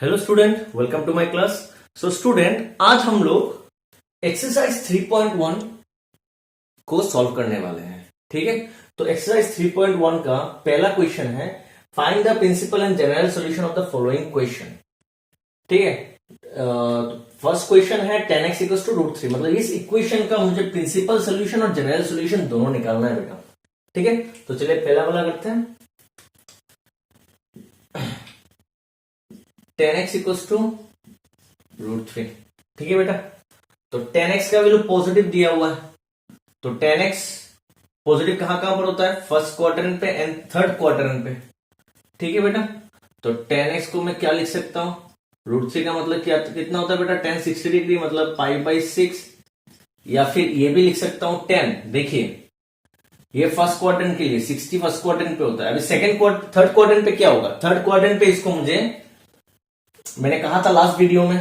Hello student, welcome to my class. So student, आज हम लोग एक्सरसाइज 3.1 को सॉल्व करने वाले हैं। ठीक है, तो एक्सरसाइज 3.1 का पहला क्वेश्चन है, find the principal and general solution of the following question. ठीक है, फर्स्ट क्वेश्चन है 10x इक्वल्स टू √3, मतलब इस इक्वेशन का मुझे प्रिंसिपल सोल्यूशन और जनरल सोल्यूशन दोनों निकालना है बेटा। ठीक है, तो चलिए पहला वाला करते हैं। 10x equals to √3। ठीक है बेटा, तो 10x का वैल्यू पॉजिटिव दिया हुआ है, तो 10x पॉजिटिव कहां कहां पर होता है? फर्स्ट क्वाड्रेंट पे एंड थर्ड क्वाड्रेंट पे। ठीक है बेटा, तो 10x को मैं क्या लिख सकता हूं? √3 का मतलब क्या कितना होता है बेटा? 10 60 डिग्री, मतलब π/6, या फिर ये भी लिख सकता हूं 10। देखिए, ये फर्स्ट क्वाड्रेंट के लिए 60 फर्स्ट क्वाड्रेंट पे होता है। अभी थर्ड क्वाड्रेंट पे क्या होगा? थर्ड क्वाड्रेंट पे इसको मैंने कहा था लास्ट वीडियो में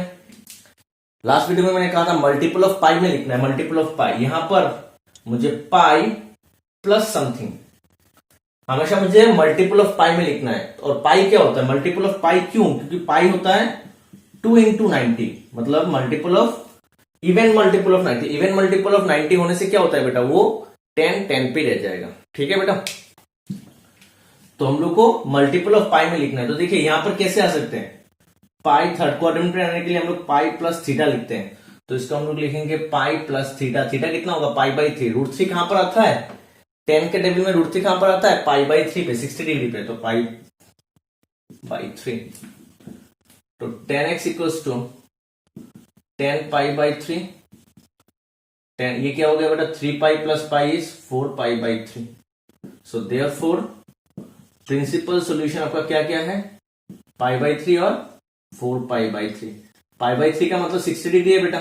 मैंने कहा था मल्टीपल ऑफ पाई में लिखना है, मल्टीपल ऑफ पाई। यहां पर मुझे पाई प्लस समथिंग, हमेशा मुझे मल्टीपल ऑफ पाई में लिखना है। और पाई क्या होता है? मल्टीपल ऑफ पाई क्यों? क्योंकि पाई होता है 2 × 90, मतलब multiple of even multiple of 90। Even multiple of 90 होने से क्या होता है बेटा? वो 10 पे रह जाएगा। ठीक है बेटा, तो हम लोग को मल्टीपल ऑफ पाई में लिखना है। तो देखिए यहां पर कैसे आ सकते हैं? पाई थर्ड क्वाड्रेंट पे आने के लिए हम लोग पाई प्लस थीटा लिखते हैं, तो इसको हम लोग लिखेंगे पाई प्लस थीटा। थीटा कितना होगा? π/3। √3 कहां पर आता है? 10 के टेबल में √3 कहां पर आता है? π/3 पे, 60 डिग्री पे, तो π/3। तो 10x इक्वल्स टू 10 π/3। 10 ये क्या हो गया बेटा? 3π plus pi is 4π/3। So therefore principal solution आपका क्या क्या है? π/3 और 4π/3। π/3 का मतलब 60 डिग्री है बेटा।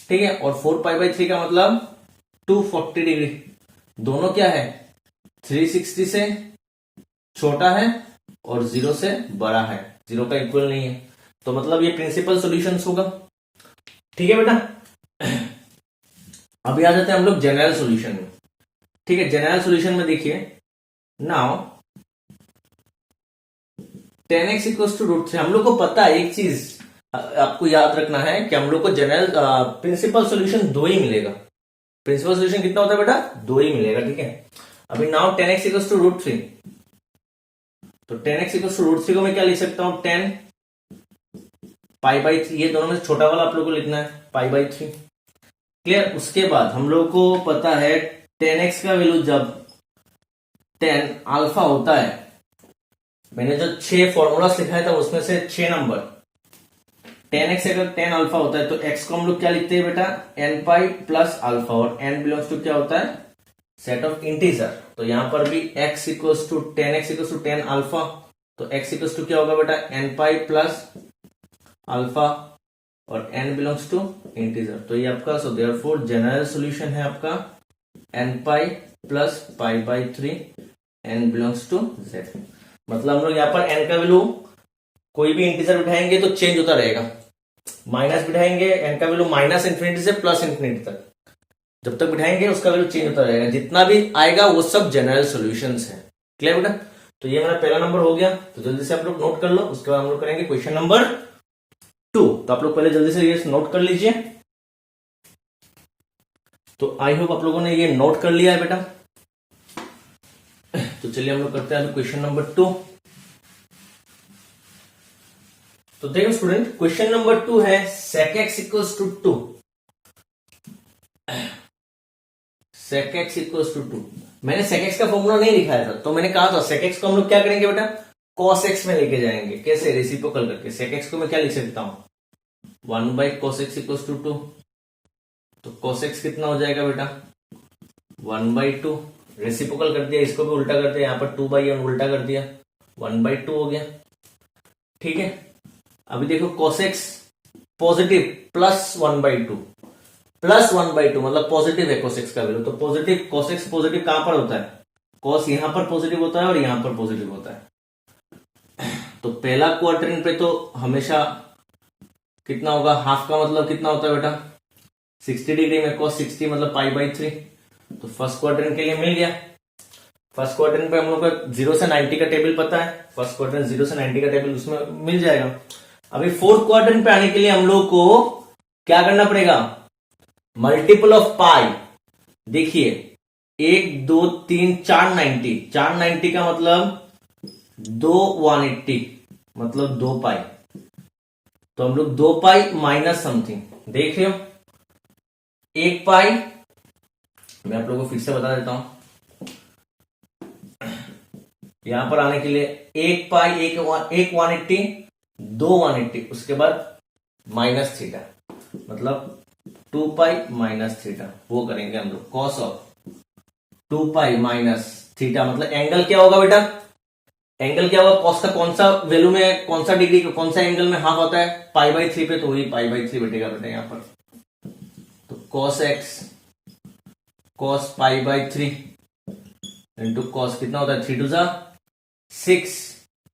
ठीक है, और 4π/3 का मतलब 240 डिग्री। दोनों क्या है? 360 से छोटा है और 0 से बड़ा है, 0 का इक्वल नहीं है, तो मतलब ये प्रिंसिपल सॉल्यूशंस होगा। ठीक है बेटा, अभी आ जाते हैं हम लोग जनरल सॉल्यूशन में। ठीक है, जनरल सॉल्यूशन में देखिए, नाउ 10x इक्वल्स टू √3। हम लोग को पता है एक चीज आपको याद रखना है कि हम लोग को जनरल प्रिंसिपल सॉल्यूशन 2 ही मिलेगा। प्रिंसिपल सॉल्यूशन कितना होता है बेटा? 2 ही मिलेगा। ठीक है, अभी नाउ 10x इक्वल्स टू √3, तो 10x इक्वल्स टू √3 को मैं क्या लिख सकता हूं? 10 π/3। ये दोनों में छोटा वाला आप लोग को लिखना है, π/3। क्लियर? उसके बाद हम लोग को पता है 10x का वैल्यू जब 10 अल्फा होता है, मैंने जो 6 फॉर्मूलास लिखाया था उसमें से 6 नंबर, 10x अगर 10 अल्फा होता है तो x को हम लोग क्या लिखते हैं बेटा? n π प्लस अल्फा, और n बिलोंग्स टू क्या होता है? Set of integer. तो यहां पर भी x इक्वल्स टू 10 अल्फा, तो x इक्वल्स टू क्या होगा बेटा? n π प्लस अल्फा, और n बिलोंग्स टू इंटीजर। तो ये आपका, सो देयरफॉर जनरल सॉल्यूशन है आपका n π plus π/3, n belongs to z। मतलब हम लोग यहाँ पर n का वैल्यू कोई भी इंटीजर बिठाएंगे तो चेंज होता रहेगा, माइनस बिठाएंगे n का वैल्यू -∞ से +∞ तक, जब तक बिठाएंगे उसका वैल्यू चेंज होता रहेगा। जितना भी आएगा वो सब जनरल सॉल्यूशंस है। क्लियर बेटा? तो ये मेरा पहला नंबर हो गया, तो जल्दी से आप लोग नोट कर लो। उसके बाद हम लोग करेंगे क्वेश्चन नंबर 2। तो आप लोग पहले जल्दी से ये नोट कर लीजिए। तो आई होप आप लोगों ने ये नोट कर लिया है बेटा। तो चलिए हम लोग करते हैं क्वेश्चन नंबर 2। तो देखो स्टूडेंट, क्वेश्चन नंबर 2 है sec x equals to 2। sec x equals to 2, मैंने sec x का फॉर्मूला नहीं लिखाया था, तो मैंने कहा था sec x को हम लोग क्या करेंगे बेटा? cos x में लेके जाएंगे। कैसे? रेसिप्रोकल करके। sec x को मैं क्या लिख सकता हूं? 1/cos x equals to 2। तो cos x कितना हो जाएगा बेटा? 1/2। रेसिप्रोकल कर दिया, इसको भी उल्टा कर दिया, यहां पर 2/n उल्टा कर दिया, 1/2 हो गया। ठीक है, अभी देखो cos x positive plus 1/2, plus 1/2 मतलब पॉजिटिव है cos x का वैल्यू। तो पॉजिटिव cos x पॉजिटिव कहां पर होता है? cos यहां पर पॉजिटिव होता है और यहां पर पॉजिटिव होता है। तो पहला क्वाड्रेंट पे तो हमेशा कितना होगा? हाफ का मतलब कितना होता है बेटा? 60 डिग्री में cos 60 मतलब π/3। तो फर्स्ट क्वाड्रेंट के लिए मिल गया। फर्स्ट क्वाड्रेंट पे हम लोग का 0 से 90 का टेबल पता है, फर्स्ट क्वाड्रेंट 0 से 90 का टेबल उसमें मिल जाएगा। अभी फोर्थ क्वाड्रेंट पे आने के लिए हम लोग को क्या करना पड़ेगा, मल्टीपल ऑफ पाई। देखिए 1 2 3 4 90, 490 का मतलब 2 180, मतलब 2 पाई। तो हम लोग 2 पाई माइनस समथिंग, देख रहे हो 1 पाई। मैं आप लोगों को फिर से बता देता हूं, यहां पर आने के लिए 1 पाई, एक 180, 2 180, उसके बाद माइनस थीटा, मतलब 2 पाई माइनस थीटा। वो करेंगे हम लोग cos of 2 pi minus theta, मतलब एंगल क्या होगा बेटा, एंगल क्या होगा, कॉस का कौन सा वैल्यू में, कौन सा डिग्री, कौन सा एंगल में हाफ होता है, π/3 पे, तो वही π/3 बैठेगा बेटा यहां पर। तो cos x cos π/3 into cos कितना होता है, 3 2 6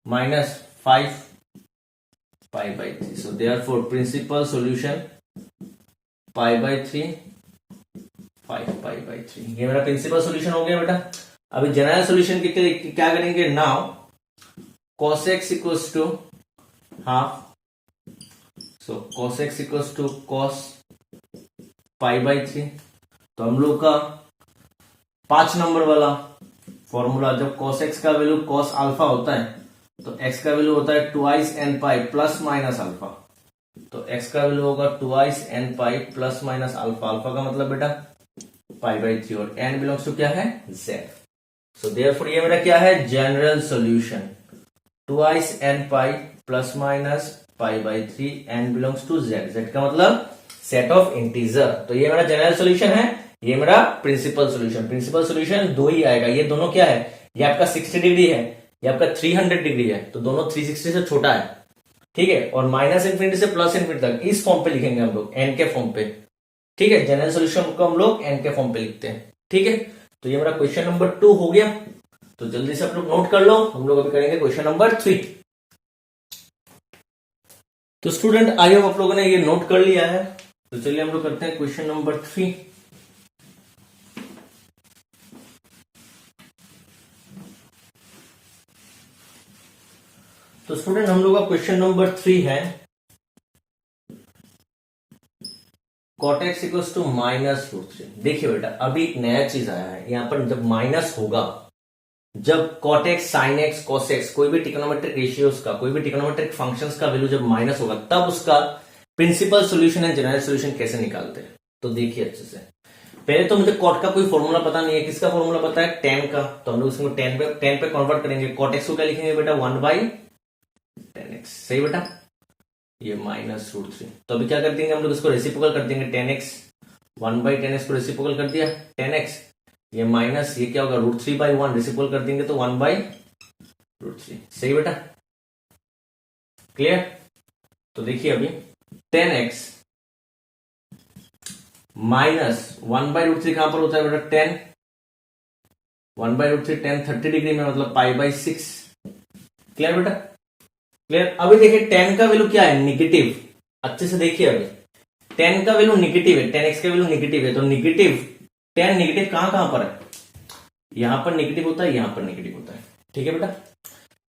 minus 5 π/3। So therefore principal solution π/3 5 π/3, ये मेरा प्रिंसिपल सॉल्यूशन हो गया बेटा। अभी जनरल सॉल्यूशन के लिए क्या करेंगे, now cos x equals to half, so cos x equals to cos π/3। तो हम लोग का 5 नंबर वाला फॉर्मूला, जब cos x का वैल्यू cos अल्फा होता है तो x का वैल्यू होता है 2i n pi plus minus alpha. तो x का वैल्यू होगा 2i n pi plus minus alpha, alpha का मतलब बेटा π/3, और n बिलोंग्स टू क्या है, z। सो देयरफॉर ये मेरा क्या है, general solution 2i n pi plus minus π/3, n belongs to z, z का मतलब सेट ऑफ इंटीजर। तो ये मेरा जनरल सॉल्यूशन है, ये मेरा प्रिंसिपल सॉल्यूशन। प्रिंसिपल सॉल्यूशन दो ही आएगा, ये दोनों क्या है, ये आपका 60 डिग्री है, ये आपका 300 डिग्री है, तो दोनों 360 से छोटा है, ठीक है। और माइनस इन्फिनिटी से प्लस इन्फिनिटी तक इस फॉर्म पे लिखेंगे हम लोग, एन के फॉर्म पे, ठीक है। जनरल सॉल्यूशन को हम लोग एन के फॉर्म पे लिखते हैं, ठीक है। तो ये मेरा क्वेश्चन नंबर 2 हो गया। तो जल्दी से आप लोग नोट कर लो, हम लोग अभी करेंगे क्वेश्चन नंबर 3। तो स्टूडेंट आई होप आप लोगों ने ये नोट कर लिया है। तो चलिए हम लोग करते हैं क्वेश्चन नंबर 3। तो स्टूडेंट हम लोग का क्वेश्चन नंबर 3 है cot x इक्वल्स टू -√3। देखिए बेटा अभी एक नया चीज आया है, यहां पर जब माइनस होगा, जब cot x sin x cos x कोई भी ट्रिग्नोमेट्रिक रेशियोज का, कोई भी ट्रिग्नोमेट्रिक फंक्शंस का वैल्यू जब माइनस होगा, तब उसका principal solution and general solution कैसे निकालते हैं। तो देखिए अच्छे से, पहले तो मुझे cot का कोई फॉर्मूला पता नहीं है, किसका फॉर्मूला पता है, tan का। तो हम लोग इसको tan पे कन्वर्ट करेंगे, cot x को क्या लिखेंगे बेटा, 1/tan x, सही बेटा, ये -√3। तो अभी क्या कर देंगे हम लोग, इसको रेसिप्रोकल कर देंगे, tan x 1/tan x को रेसिप्रोकल कर दिया, tan x ये माइनस, ये क्या होगा √3/1, रेसिप्रोकल कर देंगे तो 1/√3, सही बेटा, क्लियर। तो देखिए अभी tan x माइनस 1/√3 कहां पर होता है बेटा, tan 1/√3 tan 30 डिग्री में, मतलब π/6, क्लियर बेटा, क्लियर। अभी देखिए tan का वैल्यू क्या है, निगेटिव। अच्छे से देखिए अभी tan का वैल्यू निगेटिव है, tan x का वैल्यू निगेटिव है, तो निगेटिव tan निगेटिव कहां पर है, यहां पर निगेटिव होता है, यहां पर निगेटिव होता है, ठीक है बेटा,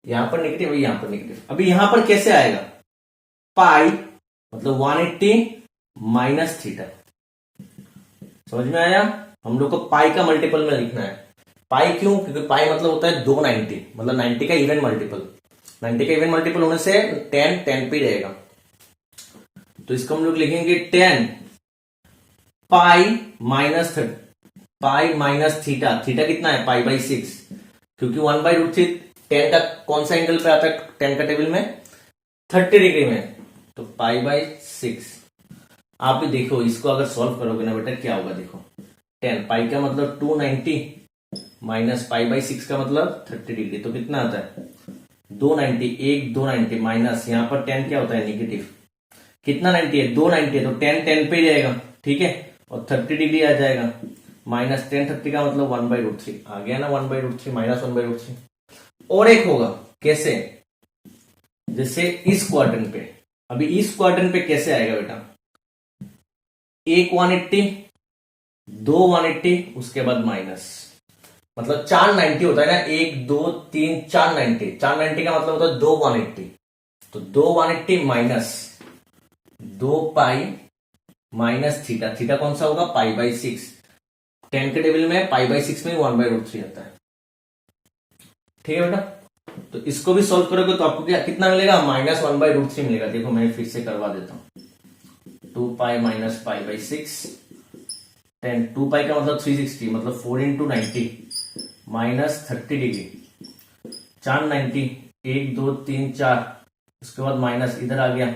यहां पर निगेटिव, यहां पर निगेटिव। अभी यहां पर कैसे आएगा, पाई मतलब 180 माइनस थीटा, समझ में आया। हम लोग को पाई का मल्टीपल में लिखना है, पाई क्यों, क्योंकि पाई मतलब होता है 290, मतलब 90 का इवन मल्टीपल, 90 का इवन मल्टीपल होने से tan पे रहेगा। तो इसको हम लोग लिखेंगे tan पाई माइनस थीटा, थीटा कितना है π/6, क्योंकि 1/√3 tan का कौन सा एंगल पे आता है, tan का टेबल में 30 डिग्री में, तो π/6। आप भी देखो इसको अगर सॉल्व करोगे ना बेटा, क्या होगा देखो, tan पाई का मतलब 290 माइनस π/6 का मतलब 30 डिग्री, तो कितना आता है 290, 290 माइनस, यहां पर tan क्या होता है निगेटिव, कितना 90 है, 290 है, तो tan पे ही रहेगा, ठीक है, और 30 डिग्री आ जाएगा, माइनस tan 30 का मतलब 1/√3 आ गया ना, 1/√3 माइनस 1/√3। और एक होगा कैसे, जैसे इस क्वाड्रेंट पे, अभी इस क्वाड्रेंट पे कैसे आएगा बेटा, 1 180 2 180 उसके बाद माइनस, मतलब 490 होता है ना, 1 2 3 490, 490 का मतलब होता है 2 180, तो 2 180 minus 2 pi minus theta, theta कौन सा होगा π/6, 10 के टेबल में π/6 में 1/√3 आता है। ठीक है बेटा, तो इसको भी सॉल्व करोगे तो आपको क्या कितना मिलेगा -1/√3 मिलेगा। देखो मैं फिर से करवा देता हूं, 2 पाई माइनस π/6, 10, 2 पाई का मतलब 360, मतलब 4 × 90 माइनस 30 डिग्री, 4 90, 1 2 3 4, उसके बाद माइनस इधर आ गया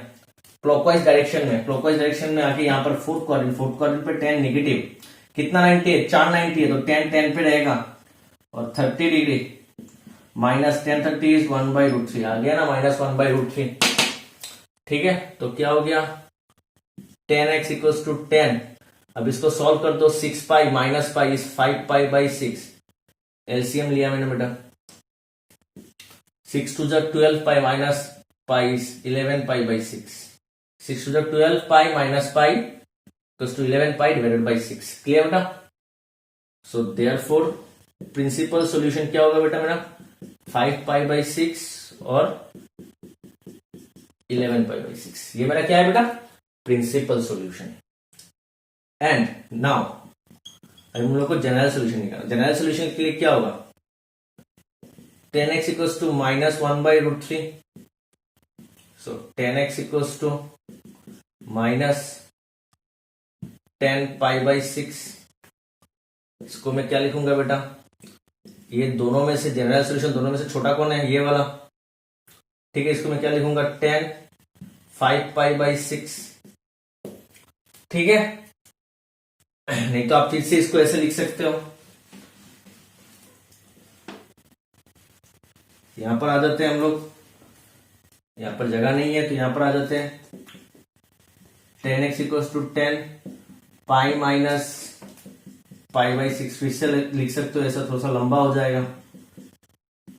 क्लॉकवाइज डायरेक्शन में, क्लॉकवाइज डायरेक्शन में आके यहाँ पर फोर्थ क्वाड्रेंट पे 10 नेगेटिव, कितना 90 है 4 90 है, तो 10 10 पे रहेगा, और 30 डिग्री माइनस 10 30 इज 1/√3 आ गया ना, -1/√3। ठीक है, तो क्या हो गया 10x इक्वल्स टू 10। अब इसको सॉल्व कर दो, 6 pi minus pi is 5π/6, LCM लिया मैंने बेटा, 6 2 12 pi minus pi is 11π/6, 6 2 12 pi minus pi equals to 11 pi divided by 6। Clear बेटा? सो देयरफॉर प्रिंसिपल सॉल्यूशन क्या होगा बेटा मेरा 5π/6 और 11π/6, ये मेरा क्या है बेटा प्रिंसिपल सॉल्यूशन। एंड नाउ हम लोग को जनरल सॉल्यूशन निकालना। जनरल सॉल्यूशन के लिए क्या होगा 10x equals to -1/√3, so 10x equals to -10π/6। इसको मैं क्या लिखूंगा बेटा, ये दोनों में से जनरल सॉल्यूशन दोनों में से छोटा कौन है, ये वाला। ठीक है, इसको मैं क्या लिखूंगा 10 5π/6। ठीक है, नहीं तो आप फिर से इसको ऐसे लिख सकते हो, यहां पर आ जाते हैं हम लोग, यहां पर जगह नहीं है तो यहां पर आ जाते हैं 10x equals to 10 pi minus π/6, फिर से लिख सकते हो, ऐसा थोड़ा सा लंबा हो जाएगा,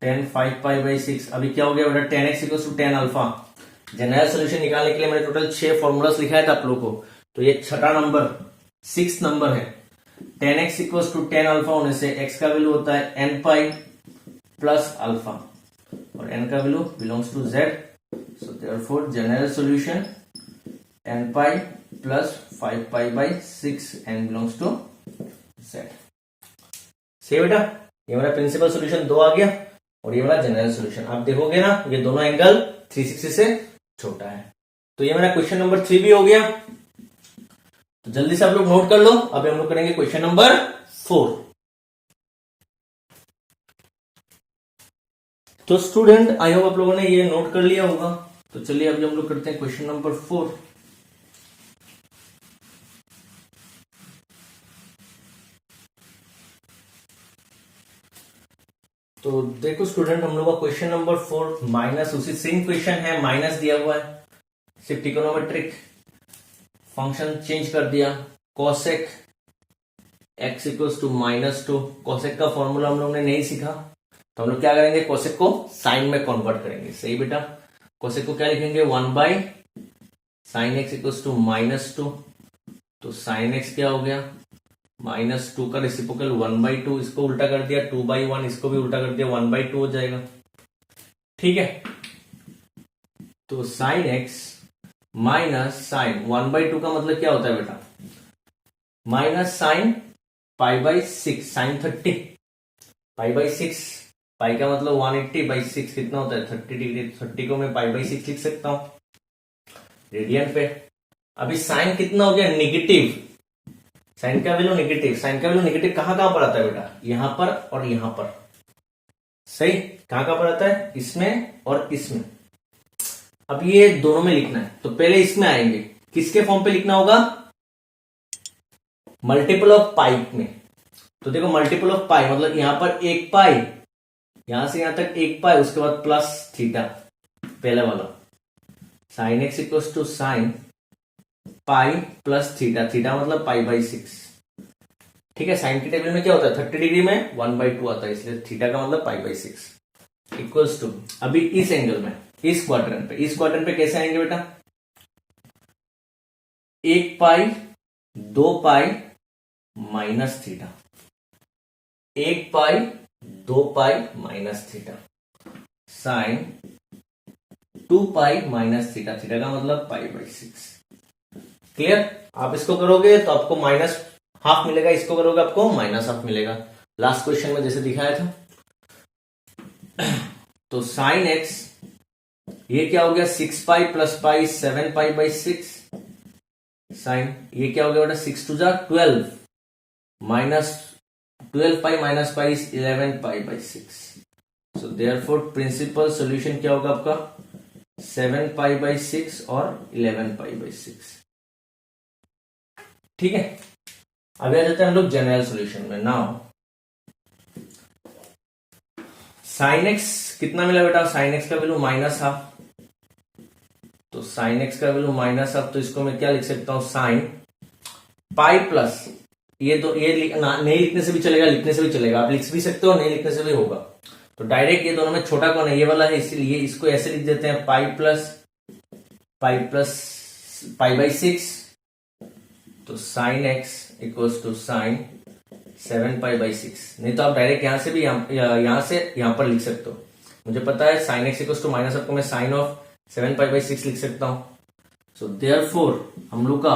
10 5π/6। अभी क्या हो गया बेटा 10x equals to 10 alpha. General solution निकालने के लिए मैंने टोटल 6 फॉर्मूलास लिखा था आप लोगों को, तो ये छठा नंबर 6 नंबर है। 10x इक्वल्स टू 10 अल्फा होने से x का वैल्यू होता है n पाई प्लस अल्फा, और n का value belongs to z, so therefore general solution n pi plus 5π/6 n belongs to z। सही बेटा, ये मेरा प्रिंसिपल सॉल्यूशन 2 आ गया, और ये मेरा जनरल सॉल्यूशन। आप देखोगे ना ये दोनों एंगल 360 से छोटा है। तो ये मेरा क्वेश्चन नंबर 3 भी हो गया, तो जल्दी से आप लोग नोट कर लो। अब हम लोग करेंगे क्वेश्चन नंबर 4। तो स्टूडेंट आई होप आप लोगों ने ये नोट कर लिया होगा, तो चलिए अभी हम लोग करते हैं क्वेश्चन नंबर 4। तो देखो स्टूडेंट, हम लोग का क्वेश्चन नंबर 4 माइनस, उसी सेम क्वेश्चन है, माइनस दिया हुआ है, सिर्फ ट्रिगोनोमेट्रिक फंक्शन चेंज कर दिया। Cosec x equals to -2, cosec का फॉर्मूला हम लोग ने नहीं सीखा, तो हम लोग क्या करेंगे कोसेक को साइन में कन्वर्ट करेंगे। सही बेटा, कोसेक को क्या लिखेंगे 1/sin x इक्वल्स टू -2, तो sin x क्या हो गया -2 का रेसिप्रोकल 1/2, इसको उल्टा कर दिया 2/1, इसको भी उल्टा कर दिया 1/2 हो जाएगा। ठीक है, तो sin x माइनस साइन 1/2 का मतलब क्या होता है बेटा माइनस साइन π/6, साइन 30 π/6, पाई का मतलब 180/6 कितना होता है 30 डिग्री, 30 को मैं π/6 लिख सकता हूं रेडियन पे। अभी साइन कितना हो गया नेगेटिव, साइन का वैल्यू नेगेटिव, साइन का वैल्यू नेगेटिव कहां कहां पर आता है बेटा यहां पर और यहां पर। सही, कहां कहां पर आता है इसमें और इसमें। अब ये दोनों में लिखना है, तो पहले इसमें आएंगे, किसके फॉर्म पे लिखना होगा मल्टीपल ऑफ पाई में। तो देखो मल्टीपल ऑफ पाई मतलब यहां पर 1 पाई, यहां से यहां तक 1 पाई, उसके बाद प्लस थीटा, पहले वाला sine x equals to sine pi plus theta, theta मतलब π/6। ठीक है, साइन के टेबल में क्या होता है 30 डिग्री में 1/2 आता है, इसलिए थीटा का मतलब π/6 इक्वल्स टू, अभी इस एंगल में इस क्वाड्रेंट पे कैसे आएंगे बेटा 1 pi 2 pi minus theta, 1 pi 2 pi minus theta, sine 2 pi minus theta, theta का मतलब पाई बाई 6। क्लियर? आप इसको करोगे तो आपको माइनस हाफ मिलेगा, इसको करोगे आपको माइनस हाफ मिलेगा, लास्ट क्वेश्चन में जैसे दिखाया था। तो साइन एक्स ये क्या हो गया 6 pi plus pi 7 pi by 6, sine ये क्या हो गया बेटा 6 टू जा 12 minus 12 pi minus pi 11 pi by 6। So therefore principal solution क्या होगा आपका 7 पाई बाई 6 और 11 पाई बाई 6। ठीक है, अभी आ जाते हैं हम लोग जनरल सॉल्यूशन में। नाउ साइन एक्स कितना मिला बेटा, साइन एक्स का वैल्यू माइनस हाफ, तो साइन एक्स का वैल्यू माइनस हाफ, तो इसको मैं क्या लिख सकता हूं साइन पाई प्लस ये नहीं लिखने से भी चलेगा, लिखने से भी चलेगा, आप लिख भी सकते हो, नहीं लिखने से भी होगा। तो डायरेक्ट ये दोनों में छोटा कौन है, ये वाला है, इसीलिए इसको ऐसे लिख देते हैं पाई प्लस पाई बाई 6, तो sine x equals to sine 7 pi by 6। नहीं तो आप डायरेक्ट यहां से भी यहां से यहां पर लिख सकते हो। मुझे पता है sine x equals to minus आपको मैं साइन ऑफ 7 पाई बाई 6 लिख सकता हूं। सो देयरफॉर हम लोग का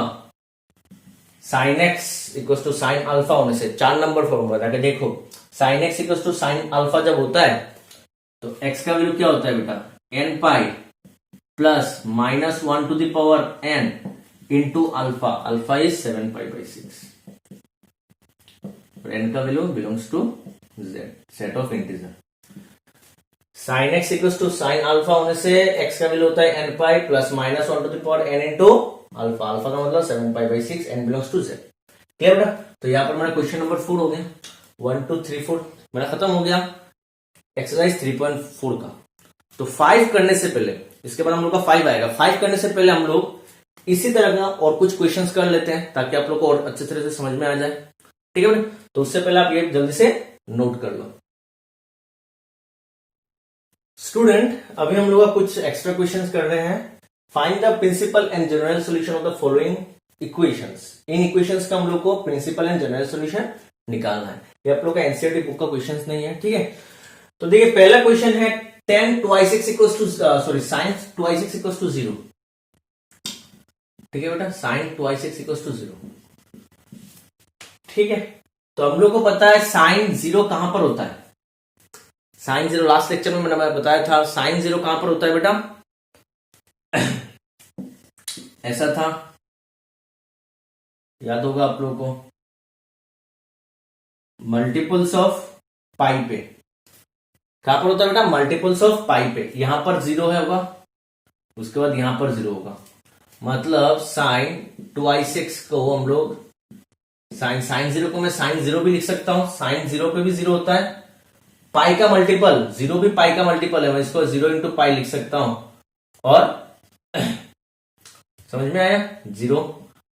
sine x equals to sine alpha होने से 4 नंबर फॉर्मूला था कि देखो sine x equals to sine alpha जब होता है तो एक्स का वैल्यू क्या होता है बेटा n pi plus minus 1 to the power n into alpha, alpha is 7 pi by 6, n का value belongs to z, set of integer. Sine x equals to sine alpha होने से x का value होता है n pi plus minus 1 to the power n into alpha, alpha का मतलब 7 pi by 6, n belongs to z। Clear बेटा? तो यहां पर मेरा क्वेश्चन नंबर 4 हो गया, 1 2 3 4 मेरा खत्म हो गया एक्सरसाइज 3.4 का। तो 5 करने से पहले, इसके बाद हम लोग का 5 आएगा, 5 करने से पहले हम लोग इसी तरह का और कुछ क्वेश्चंस कर लेते हैं ताकि आप लोग को और अच्छे तरह से समझ में आ जाए। ठीक है बेटा? तो उससे पहले आप ये जल्दी से नोट कर लो। स्टूडेंट अभी हम लोग का कुछ एक्स्ट्रा क्वेश्चंस कर रहे हैं। Find the principal and general solution of the following equations. इन इक्वेशंस का हम लोग को प्रिंसिपल एंड जनरल सॉल्यूशन निकालना है। ये आप लोग का एनसीईआरटी बुक का क्वेश्चंस नहीं है। ठीक है, तो देखिए पहला क्वेश्चन है tan 2x equals to sin 2x equals to 0। ठीक है बेटा, sin 2x इक्वल्स टू 0। ठीक है, तो हम लोग को पता है साइन 0 कहां पर होता है, साइन 0 लास्ट लेक्चर में मैंने बताया था, साइन 0 कहां पर होता है बेटा ऐसा था, याद होगा आप लोगों को, मल्टीपल्स ऑफ पाई पे। कहां पर होता है बेटा, मल्टीपल्स ऑफ पाई पे। यहां पर 0 है होगा, उसके बाद यहां पर 0 होगा, मतलब साइन 2x को हम लोग साइन 0 को मैं साइन 0 भी लिख सकता हूं, साइन 0 पे भी 0 होता है, पाई का मल्टीपल 0 भी पाई का मल्टीपल है, मैं इसको 0 इंटू पाई लिख सकता हूं, और समझ में आया 0,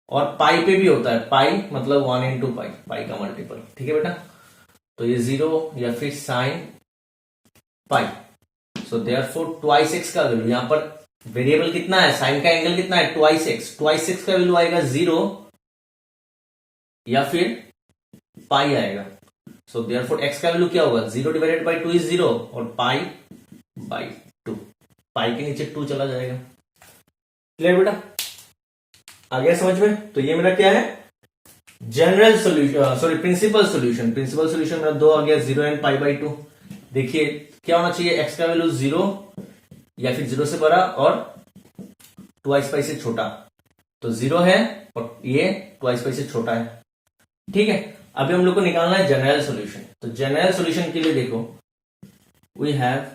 और पाई पे भी होता है, पाई मतलब 1 इंटू पाई, पाई का मल्टीपल। ठीक है बेटा, तो ये 0 या फिर sine pi. So therefore 2x का वैल्यू, यहां पर वेरिएबल कितना है, साइन का एंगल कितना है 2x का वैल्यू आएगा 0 या फिर पाई आएगा। सो देयरफॉर x का वैल्यू क्या होगा, 0 डिवाइडेड बाई 2 इज 0 और पाई बाई 2, पाई के नीचे 2 चला जाएगा। क्लियर बेटा, आ गया समझ में? तो ये मेरा क्या है general solution, sorry principal solution. Principal solution मेरा 2 आ गया, 0 एंड पाई बाई 2। देखिए क्या होना चाहिए, x का वैल्यू 0 या फिर 0 से बड़ा और 2x पाई से छोटा, तो 0 है और ये 2x पाई से छोटा है। ठीक है, अभी हम लोग को निकालना है जनरल सॉल्यूशन। तो जनरल सॉल्यूशन के लिए देखो, we have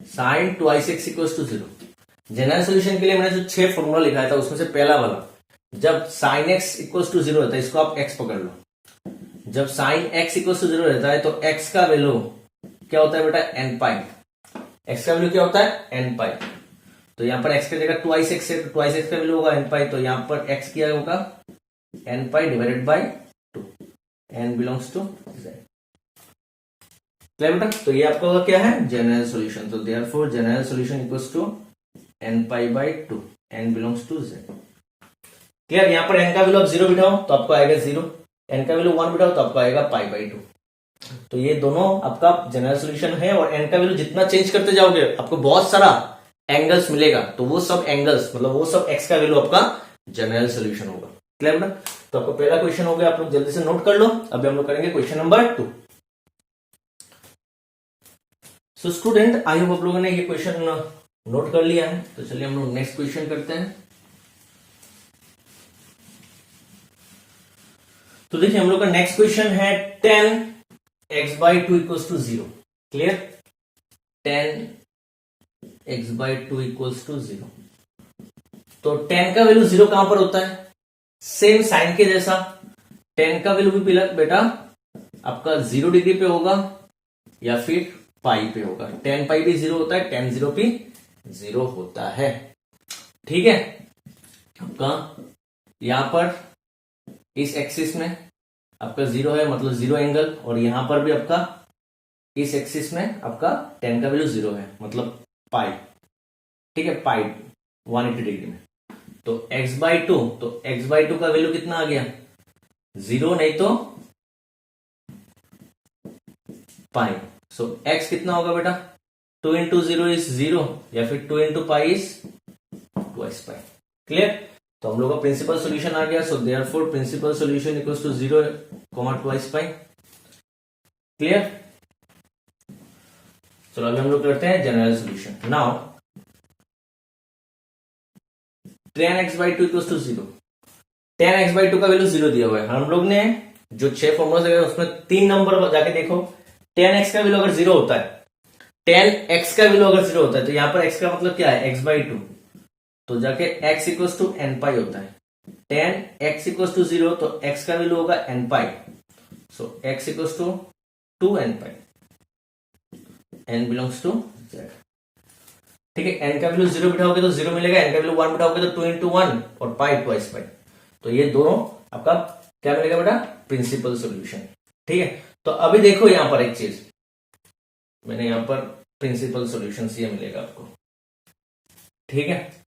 sine 2x equals to 0। General solution के लिए मैंने जो 6 फॉर्मूला लिखा था उसमें से पहला वाला, जब साइन x इक्वल्स टू 0 रहता है, इसको आप x पकड़ लो, जब साइन x इक्वल्स टू 0 रहता है तो x का वैल्यू क्या होता है बेटा n पाई, x का वैल्यू क्या होता है n पाई। तो यहां पर x की जगह 2x है, तो 2x का वैल्यू होगा n पाई, तो यहां पर x क्या होगा n pi divided by 2, n belongs to z। Clear बेटा, तो ये आपका होगा क्या है जनरल सॉल्यूशन। तो therefore general solution equals to n pi by 2, n belongs to z। Clear, यहां पर n का वैल्यू आप 0 बिठाओ तो आपको आएगा 0, n का वैल्यू 1 बिठाओ तो आपको आएगा पाई बाई 2। तो ये दोनों आपका जनरल सोल्यूशन है, और एन का वैल्यू जितना चेंज करते जाओगे आपको बहुत सारा एंगल्स मिलेगा, तो वो सब एंगल्स मतलब वो सब एक्स का वैल्यू आपका जनरल सोल्यूशन होगा। क्लियर बेटा? तो आपका पहला क्वेश्चन हो गया, आप लोग जल्दी से नोट कर लो। अभी हम लोग करेंगे question number 2। So student, I hope आप लोगों ने ये क्वेश्चन नोट कर लिया है, तो चलिए हम लोग नेक्स्ट क्वेश्चन करते हैं। तो देखिए हम लोग का नेक्स्ट क्वेश्चन है 10x/2 equals to 0। Clear? 10x/2 equals to 0। तो 10 का वैल्यू 0 कहां पर होता है? सेम साइन के जैसा 10 का वैल्यू भी बेटा आपका 0 डिग्री पे होगा या फिर पाई पे होगा। 10 पाई भी 0 होता है, 10 0 भी 0 होता है। ठीक है? आपका यहां पर इस एक्सिस में आपका 0 है, मतलब 0 एंगल, और यहां पर भी आपका इस एक्सिस में आपका 10 का वैल्यू 0 है, मतलब पाई। ठीक है? पाई 180 डिग्री में। तो x/2, तो x/2 का वैल्यू कितना आ गया? 0 नहीं तो पाई। सो x कितना होगा बेटा? 2 इंटू 0 इज 0, या फिर 2 into pi is twice pi. Clear? तो हम लोग का प्रिंसिपल सोल्यूशन आ गया। So therefore principal solution equals to 0, twice pi. Clear? चलो अभी हम लोग करते हैं general solution. Now 10x/2 equals to 0। 10x/2 का वैल्यू 0 दिया हुआ है। हम लोग ने जो 6 फॉर्मूला है उसमें 3 नंबर जाके देखो। 10x का वैल्यू अगर 0 होता है, 10x का वैल्यू अगर 0 होता है, तो यहां पर x का मतलब क्या है? x/2। तो जाके x इक्वल्स टू n पाई होता है। 10x इक्वल्स टू 0, तो x का वैल्यू होगा n pi. So x equals to 2n pi. n belongs to z। ठीक है? n का वैल्यू 0 बिठाओगे तो 0 मिलेगा, n का वैल्यू 1 बिठाओगे तो 2 इंटू 1 और पाई ट्वाइस पाई। तो ये दोनों आपका क्या मिलेगा बेटा? Principal solution. ठीक है? तो अभी देखो यहां पर एक चीज मैंने यहां पर प्रिंसिपल सोल्यूशन ये मिलेगा आपको। ठीक है?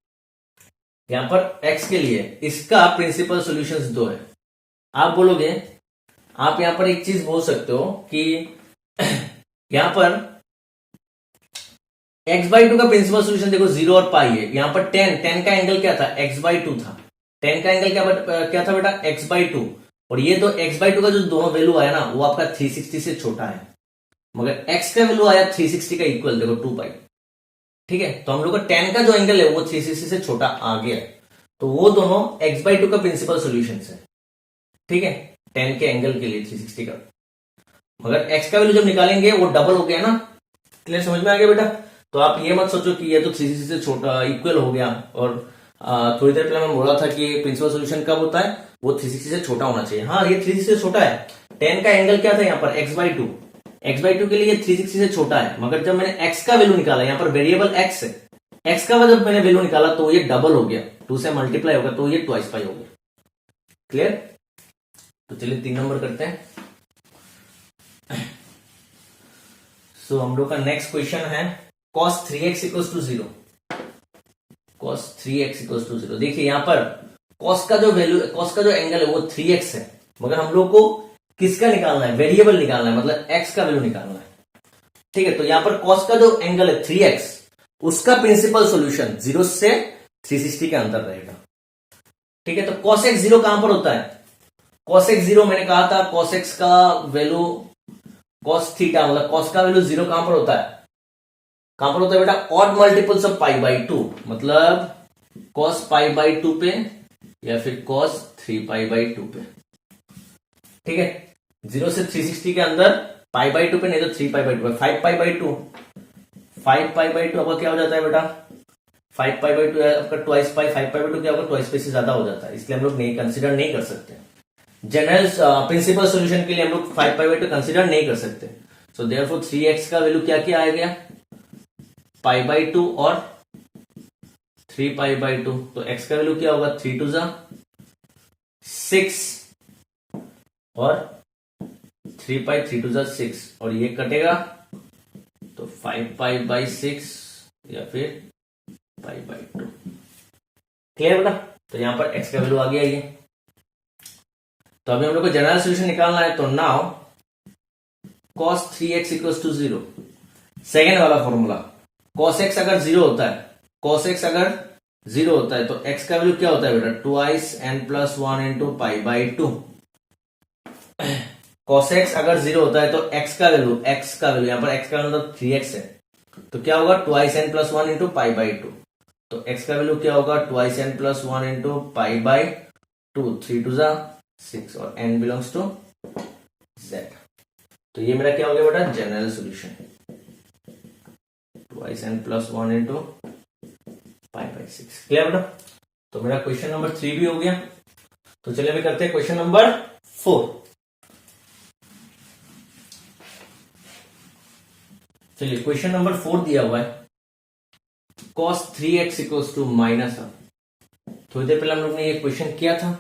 यहां पर x के लिए इसका प्रिंसिपल सोल्यूशन 2 है। आप बोलोगे, आप यहां पर एक चीज बोल सकते हो कि यहां पर x/2 का प्रिंसिपल सोल्यूशन देखो 0 और पाई है। यहां पर 10 का एंगल क्या था? x/2 था। 10 का एंगल क्या था बेटा? x/2। और ये तो x/2 का जो दोनों वैल्यू आया ना, वो आपका 360 से छोटा है, मगर x का वैल्यू आया 360 का इक्वल, देखो 2 पाई। ठीक है? तो हम लोग का 10 का जो एंगल है वो 360 से छोटा आ गया, तो वो दोनों x/2 का प्रिंसिपल सोल्यूशन है। ठीक है? 10 के एंगल के लिए 360 का, मगर x का वैल्यू जब निकालेंगे वो डबल हो गया ना। क्लियर? समझ में आ गया बेटा? तो आप ये मत सोचो कि ये तो 360 से छोटा इक्वल हो गया। और थोड़ी देर पहले मैं बोला था कि प्रिंसिपल सोल्यूशन कब होता है? वो 360 से छोटा होना चाहिए। हाँ, ये 360 से छोटा है। 10 का एंगल क्या था यहाँ पर? x/2। x/2 के लिए ये 360 से छोटा है, मगर जब मैंने x का वैल्यू निकाला, यहाँ पर वेरिएबल x है, x का जब मैंने वैल्यू निकाला तो ये डबल हो गया, 2 से मल्टीप्लाई होगा, तो ये ट्वाइस पाई हो गया। क्लियर? तो चलिए 3 नंबर करते हैं। सो हम लोग का नेक्स्ट क्वेश्चन है cos 3x equals to 0। cos 3x equals to 0। देखिए यहां पर cos का जो वैल्यू, cos का जो एंगल है वो 3x है, मगर हम लोग को किसका निकालना है? वेरिएबल निकालना है, मतलब x का वैल्यू निकालना है। ठीक है? तो यहां पर cos का जो एंगल है 3x, उसका प्रिंसिपल सोल्यूशन 0 से 360 के अंदर रहेगा। ठीक है? तो cos x 0 कहां पर होता है? cos x 0 मैंने कहा था cos x का वैल्यू cos थीटा, मतलब cos का वैल्यू 0 कहां पर होता है? कहां पर होता है बेटा? ऑड मल्टीपल्स ऑफ π/2, मतलब cos π/2 पे या फिर cos 3π/2 पे। ठीक है? 0 से 360 के अंदर π/2 पे, नहीं तो 3π/2 पे। 5π/2, 5π/2 आपका क्या हो जाता है बेटा? 5π/2 आपका ट्वाइस पाई। 5π/2 क्या होगा? ट्वाइस पाई से ज्यादा हो जाता है, इसलिए हम लोग नहीं कंसिडर नहीं कर सकते। जनरल प्रिंसिपल सोल्यूशन के लिए हम लोग 5π/2 कंसिडर नहीं कर सकते। सो देयरफॉर 3x का वैल्यू क्या क्या आ गया? π/2 और 3π/2। तो x का वैल्यू क्या होगा? 3 2 6 और 3π, 3 2 6, और ये कटेगा तो 5π/6 या फिर π/2। क्लियर बेटा? तो यहां पर x का वैल्यू आ गया ये। तो अभी हम लोग को जनरल सोल्यूशन निकालना है। तो now cos 3x equal to 0। Second वाला फॉर्मूला, cos x अगर 0 होता है, cos x अगर 0 होता है तो x का वैल्यू क्या होता है बेटा, twice n plus 1 into pi by 2। cos x अगर 0 होता है तो x का वैल्यू यहां पर x का मतलब 3x है, तो क्या होगा, twice n plus 1 into pi by 2। तो x का वैल्यू क्या होगा, twice n plus 1 into pi by 2, 3 2 6 और n बिलोंग्स टू z। तो ये मेरा क्या हो गया बेटा, general solution, twice n plus 1 into pi by 6। Clear बेटा। तो मेरा क्वेश्चन नंबर 3 भी हो गया। तो चलिए अभी करते हैं क्वेश्चन नंबर 4। चलिए क्वेश्चन नंबर 4 दिया हुआ है, cos 3x equals to minus half. थोड़ी देर पहले हम लोग ने ये क्वेश्चन किया था,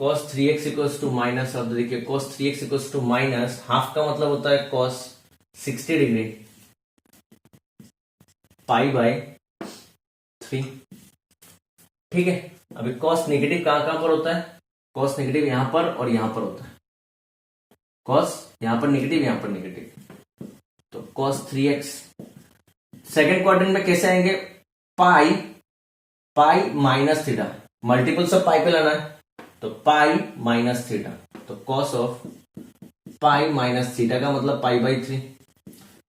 cos 3x equals to minus half. देखिए cos 3x equals to minus half का मतलब होता है cos 60 डिग्री पाई बाय 3। ठीक है, अभी cos नेगेटिव कहां पर होता है, cos नेगेटिव यहां पर और यहां पर होता है, cos यहां पर नेगेटिव, यहां पर नेगेटिव। तो cos 3x सेकेंड क्वाड्रेंट में कैसे आएंगे, pi minus theta, multiples of pi पे लाना है, तो पाई माइनस थीटा। तो cos of pi minus theta का मतलब पाई बाई 3,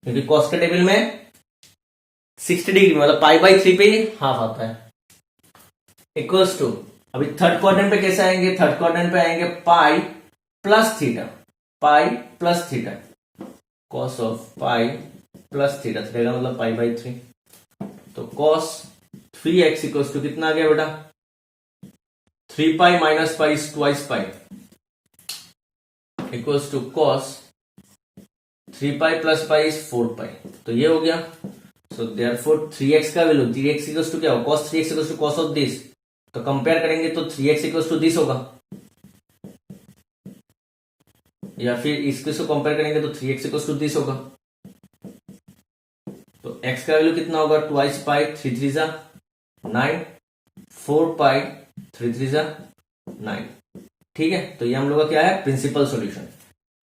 क्योंकि cos के टेबल में 60 डिग्री मतलब पाई बाई 3 पे ही हाफ आता है, इक्वल्स टू। अभी थर्ड क्वाड्रेंट पे कैसे आएंगे, थर्ड क्वाड्रेंट पे आएंगे पाई plus theta, pi plus theta, cos of pi plus theta, theta का मतलब पाई बाई 3। तो cos 3x इक्वल्स टू कितना आ गया बेटा, 3 pi minus pi is twice pi, equals to cos 3 pi plus pi is 4 pi. तो ये हो गया। सो देयरफॉर 3x का वैल्यू, 3x इक्वल्स टू क्या होगा, cos 3x equals to cos of this. तो कंपेयर करेंगे तो 3x इक्वल्स टू दिस होगा, या फिर इसको कंपेयर करेंगे तो 3x इक्वल्स टू दिस होगा। तो x का वैल्यू कितना होगा, ट्वाइस पाई, 3 3 जा 9, 4 पाई 3 3 जा 9। ठीक है, तो ये हम लोग का क्या है, प्रिंसिपल सॉल्यूशन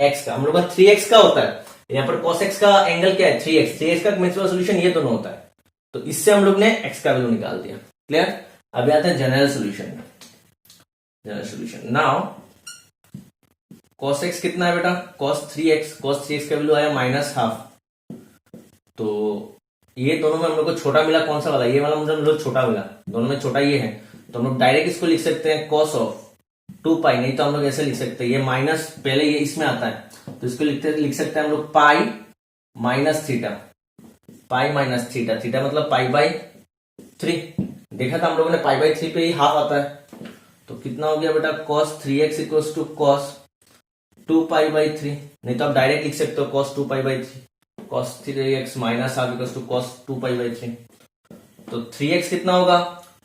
x का। हम लोग का 3x का होता है, यहाँ पर cos x का एंगल क्या है, 3x, 3x का प्रिंसिपल सॉल्यूशन ये दोनों होता है। तो इससे हम लोग ने x का वैल्यू निकाल दिया। क्लियर। अभी आते हैं जनरल सॉल्यूशन में। General solution now cos x कितना है बेटा, cos 3x का वैल्यू आया माइनस हाफ। तो ये दोनों में हम लोग को छोटा मिला, कौन सा वाला, ये वाला मुझे हम लोग छोटा मिला, दोनों में छोटा ये है। तो हम लोग डायरेक्ट इसको लिख सकते हैं cos ऑफ 2 पाई, नहीं तो हम लोग ऐसे लिख सकते हैं, ये माइनस पहले ये इसमें आता है तो इसको लिख सकते हैं हम लोग पाई minus theta, pi minus theta, theta मतलब पाई बाई 3। देखा था हम लोगों ने पाई बाई 3 पे ही हाफ आता है। तो कितना हो गया बेटा, cos 3x equals to cos 2 pi by 3, नहीं तो आप डायरेक्ट लिख सकते हो cos 2 pi by 3, cos 3x minus half equals to cos 2 pi by 3। तो 3x कितना होगा,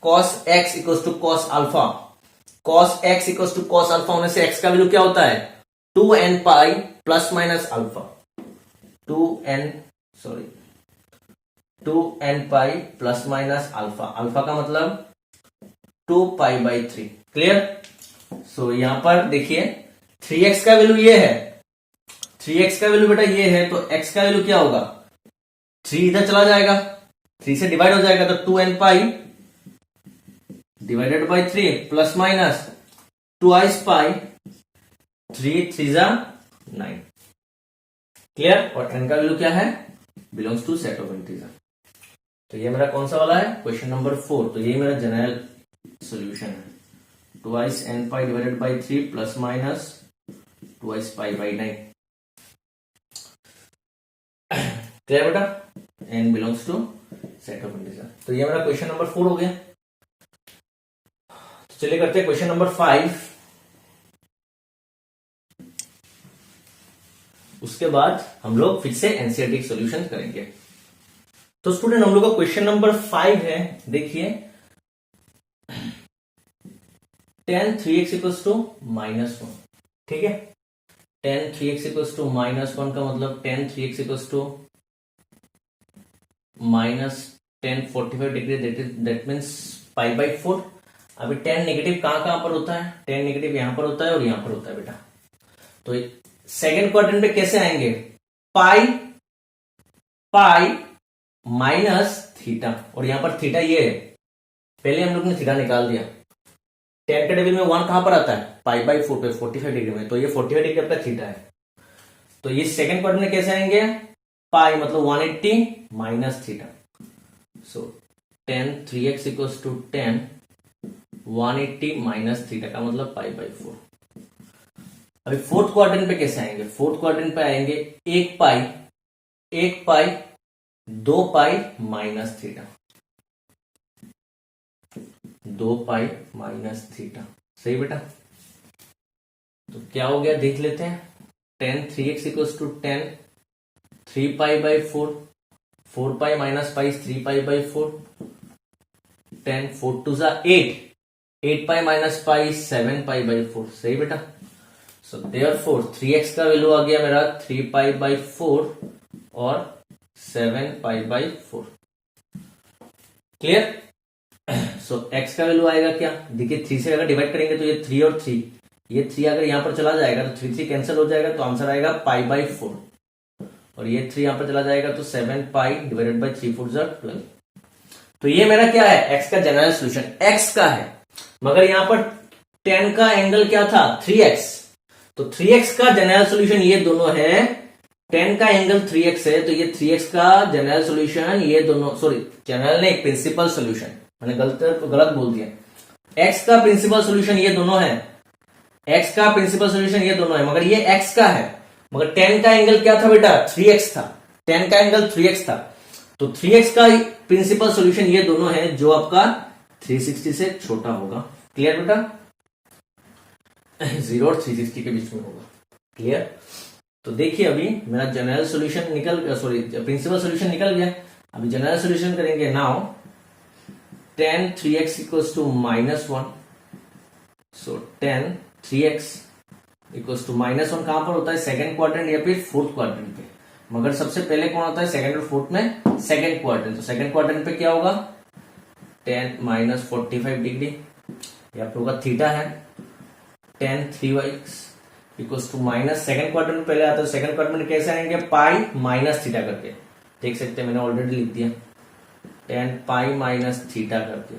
cos x equals to cos alpha, cos x equals to cos alpha होने से x का वैल्यू क्या होता है, 2n पाई प्लस माइनस अल्फा, 2n पाई plus minus alpha, alpha का मतलब 2 पाई बाई 3। क्लियर। सो यहां पर देखिए 3x का वैल्यू ये है, 3x का वैल्यू बेटा ये है, तो x का वैल्यू क्या होगा, 3 इधर चला जाएगा, 3 से डिवाइड हो जाएगा, तो 2n pi divided by 3 plus minus twice pi, 3 3 जा 9। क्लियर। और n का वैल्यू क्या है, belongs to set of integer. तो ये मेरा कौन सा वाला है, क्वेश्चन नंबर 4। तो ये मेरा जनरल सॉल्यूशन है, twice n pi divided by 3 plus minus twice pi by 9। Clear बेटा, n belongs to set of integer. तो ये मेरा क्वेश्चन नंबर 4 हो गया। तो चलिए करते हैं क्वेश्चन नंबर 5। उसके बाद हम लोग फिर से एनसीईआरटी सॉल्यूशन करेंगे। तो स्टूडेंट हम लोग का क्वेश्चन नंबर 5 है, देखिए tan 3x equals to minus 1। ठीक है, tan 3x equals to minus 1 का मतलब tan 3x equals to minus tan 45 degree, that means pi by 4। अभी tan नेगेटिव कहां पर होता है, tan नेगेटिव यहां पर होता है और यहां पर होता है बेटा। तो सेकेंड क्वाड्रेंट पे कैसे आएंगे, पाई पाई माइनस थीटा, और यहां पर थीटा ये है, पहले हम लोग ने थीटा निकाल दिया। टेन के टेबल में वन कहां पर आता है, पाई बाई 4 पे 45 डिग्री में, तो ये 45 डिग्री आपका थीटा है। तो ये सेकंड क्वाड्रेंट में कैसे आएंगे, पाई मतलब 180 minus theta, so tan 3x equals to tan 180 minus theta का मतलब पाई बाई 4। अभी फोर्थ क्वाड्रेंट पे कैसे आएंगे, फोर्थ क्वाड्रेंट पे आएंगे एक पाई 2 pi minus theta, 2 pi minus theta, सही बेटा। तो क्या हो गया देख लेते हैं, tan 3x equals to tan 3 pi by 4, 4 pi minus pi 3 pi by 4, tan 4 टू जा 8 पाई माइनस पाई 7 पाई बाई 4, सही बेटा। सो देयरफॉर 3x का वैल्यू आ गया मेरा 3 पाई बाई 4 और 7 pi by 4, clear. So x का वैल्यू आएगा क्या, देखिए 3 से अगर डिवाइड करेंगे तो ये 3 और 3, ये 3 अगर यहां पर चला जाएगा तो 3 कैंसिल हो जाएगा, तो आंसर आएगा पाई बाई 4, और ये 3 यहां पर चला जाएगा तो 7 पाई डिवाइडेड बाई 3 4 12। तो ये मेरा क्या है, x का जनरल सोल्यूशन x का है, मगर यहां पर tan का एंगल क्या था 3x, तो 3x का जनरल सोल्यूशन ये दोनों है, tan का एंगल 3x है, तो ये 3x का जनरल सोल्यूशन ये दोनों, सॉरी जनरल नहीं प्रिंसिपल सोल्यूशन, मैंने गलत बोल दिया, x का प्रिंसिपल सोल्यूशन ये दोनों है, x का प्रिंसिपल सोल्यूशन ये दोनों है, मगर ये x का है, मगर tan का एंगल क्या था बेटा 3x था, tan का एंगल 3x था, तो 3x का प्रिंसिपल सोल्यूशन ये दोनों है जो आपका 360 से छोटा होगा, क्लियर बेटा, 0 और 360 के बीच में होगा, क्लियर। तो देखिए अभी मेरा जनरल सॉल्यूशन निकल, सॉरी प्रिंसिपल सॉल्यूशन निकल गया, अभी जनरल सॉल्यूशन करेंगे। Now tan 3x equals to -1, so tan 3x equals to -1 कहां पर होता है, सेकंड क्वाड्रेंट या फिर फोर्थ क्वाड्रेंट पे, मगर सबसे पहले कौन होता है सेकंड और फोर्थ में, सेकंड क्वाड्रेंट, तो सेकंड क्वाड्रेंट पे क्या होगा tan -45 डिग्री, ये आप लोगों का थीटा है, tan 3x equals to minus, second quadrant में पहले आता है, सेकंड क्वाड्रेंट में कैसे आएंगे पाई माइनस थीटा करके, देख सकते हैं मैंने ऑलरेडी लिख दिया tan पाई माइनस थीटा करके,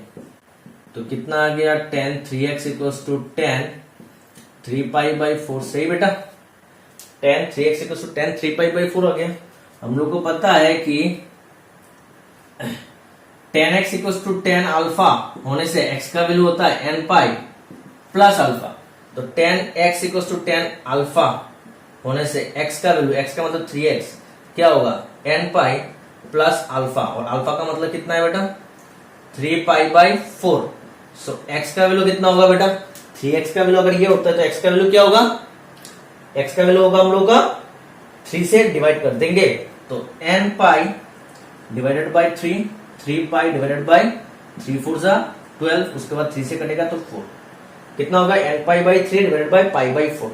तो कितना आ गया tan 3x equals to tan 3 pi by 4, सही बेटा, tan 3x equals to tan 3 pi by 4 आ गया। हम लोग को पता है कि tan x equals to tan alpha होने से x का वैल्यू होता है n पाई प्लस अल्फा, तो tan x equals to tan alpha होने से x का वैल्यू, x का मतलब 3x क्या होगा n पाई प्लस अल्फा, और अल्फा का मतलब कितना है बेटा 3 पाई बाई 4, सो x का वैल्यू कितना होगा बेटा 3x का वैल्यू अगर ये होता है तो x का वैल्यू क्या होगा, x का वैल्यू होगा हम लोग का 3 से डिवाइड कर देंगे, तो n pi divided by 3, 3 pi divided by 3 4 जा 12, उसके बाद 3 से कटेगा तो 4, कितना होगा n pi by 3 divided by pi by 4,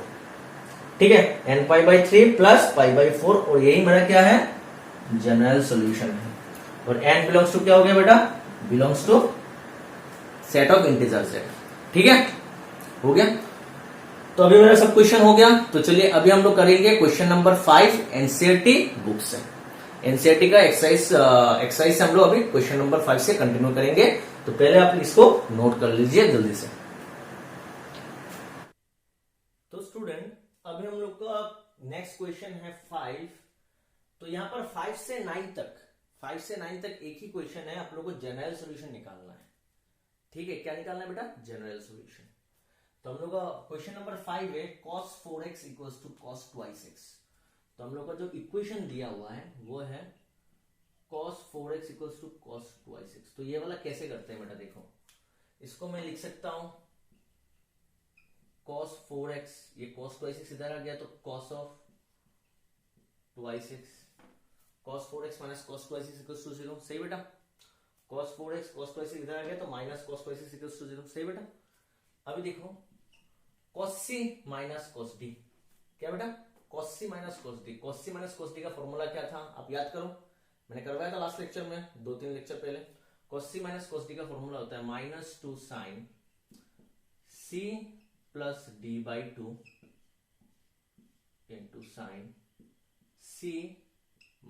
ठीक है, n pi by 3 plus pi by 4, और यही मेरा क्या है जनरल सॉल्यूशन है, और n बिलोंग्स टू क्या हो गया बेटा, belongs to set of integers है, ठीक है, हो गया। तो अभी मेरा सब क्वेश्चन हो गया, तो चलिए अभी हम लोग करेंगे क्वेश्चन नंबर 5 एनसीईआरटी बुक से, एनसीईआरटी का एक्सरसाइज से हम लोग अभी क्वेश्चन नंबर 5 से कंटिन्यू करेंगे, तो पहले आप इसको नोट कर लीजिए जल्दी से। तो स्टूडेंट अभी हम लोग का नेक्स्ट क्वेश्चन है 5, तो यहाँ पर 5 से 9 तक एक ही क्वेश्चन है, आप लोग को जनरल सॉल्यूशन निकालना है, ठीक है, क्या निकालना है बेटा जनरल सॉल्यूशन। तो हम लोग का क्वेश्चन नंबर 5 है cos 4x equals to cos 2x, तो हम लोग का जो इक्वेशन दिया हुआ है वो है cos 4x equals to cos 2x, तो ये वाला कैसे करते हैं बेटा, देखो इसको मैं लिख सकता हूं cos 4x, ये cos 2x इधर आ गया तो cos of 2x, cos 4x minus cos 2x equals to 0, सही बेटा, cos 4x cos 2x इधर आ गया तो minus cos 2x equals to 0, सही बेटा। अभी देखो cos c minus cos d, क्या बेटा cos c minus cos d, cos c minus cos d का फॉर्मूला क्या था आप याद करो, मैंने करवाया था लास्ट लेक्चर में 2-3 लेक्चर पहले, cos c minus cos d का फॉर्मूला होता है -2 sin c plus d by 2 into sine c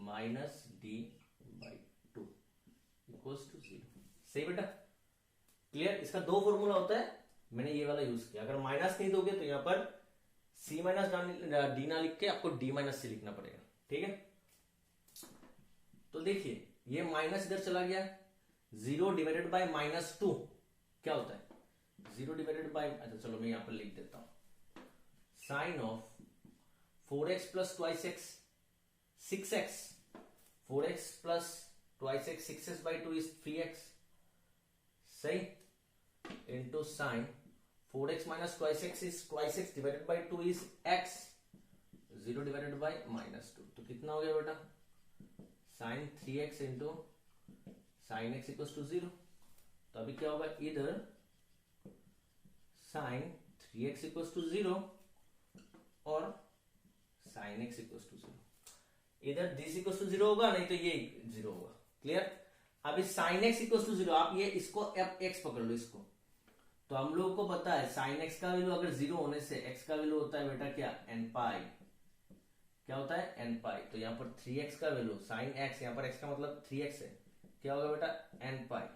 minus D by two equals to 0। सही बेटा, क्लियर। इसका दो फॉर्मूला होता है, मैंने ये वाला यूज किया। अगर माइनस नहीं दोगे तो यहां पर सी माइनस डी ना लिख के आपको डी माइनस सी लिखना पड़ेगा, ठीक है। तो देखिए ये माइनस इधर चला गया, 0 डिवाइडेड बाय -2 क्या होता है, 0 डिवाइडेड बाय, अच्छा चलो मैं यहां पर लिख देता हूं, sine of 4x plus twice x 6x, 4x plus twice x 6s by 2 is 3x, सही, into sine 4x minus twice x is twice x divided by 2 is x, 0 divided by -2, तो कितना हो गया बेटा, sine 3x into sine x equal to 0। तो अभी क्या होगा, इधर साइन 3x इक्वल टू 0 और साइन एक्स इक्वल टू 0, इधर दिस इक्वल टू 0 होगा, नहीं तो ये 0 होगा, क्लियर। अभी साइन एक्स इक्वल टू 0, आप ये इसको x पकड़ लो इसको, तो हम लोगों को पता है साइन एक्स का वैल्यू अगर 0 होने से x का वैल्यू होता है बेटा क्या, n पाई, क्या होता है n पाई। तो यहां पर 3x का वैल्यू साइन x, यहां पर x का मतलब 3x है, क्या होगा बेटा n पाई,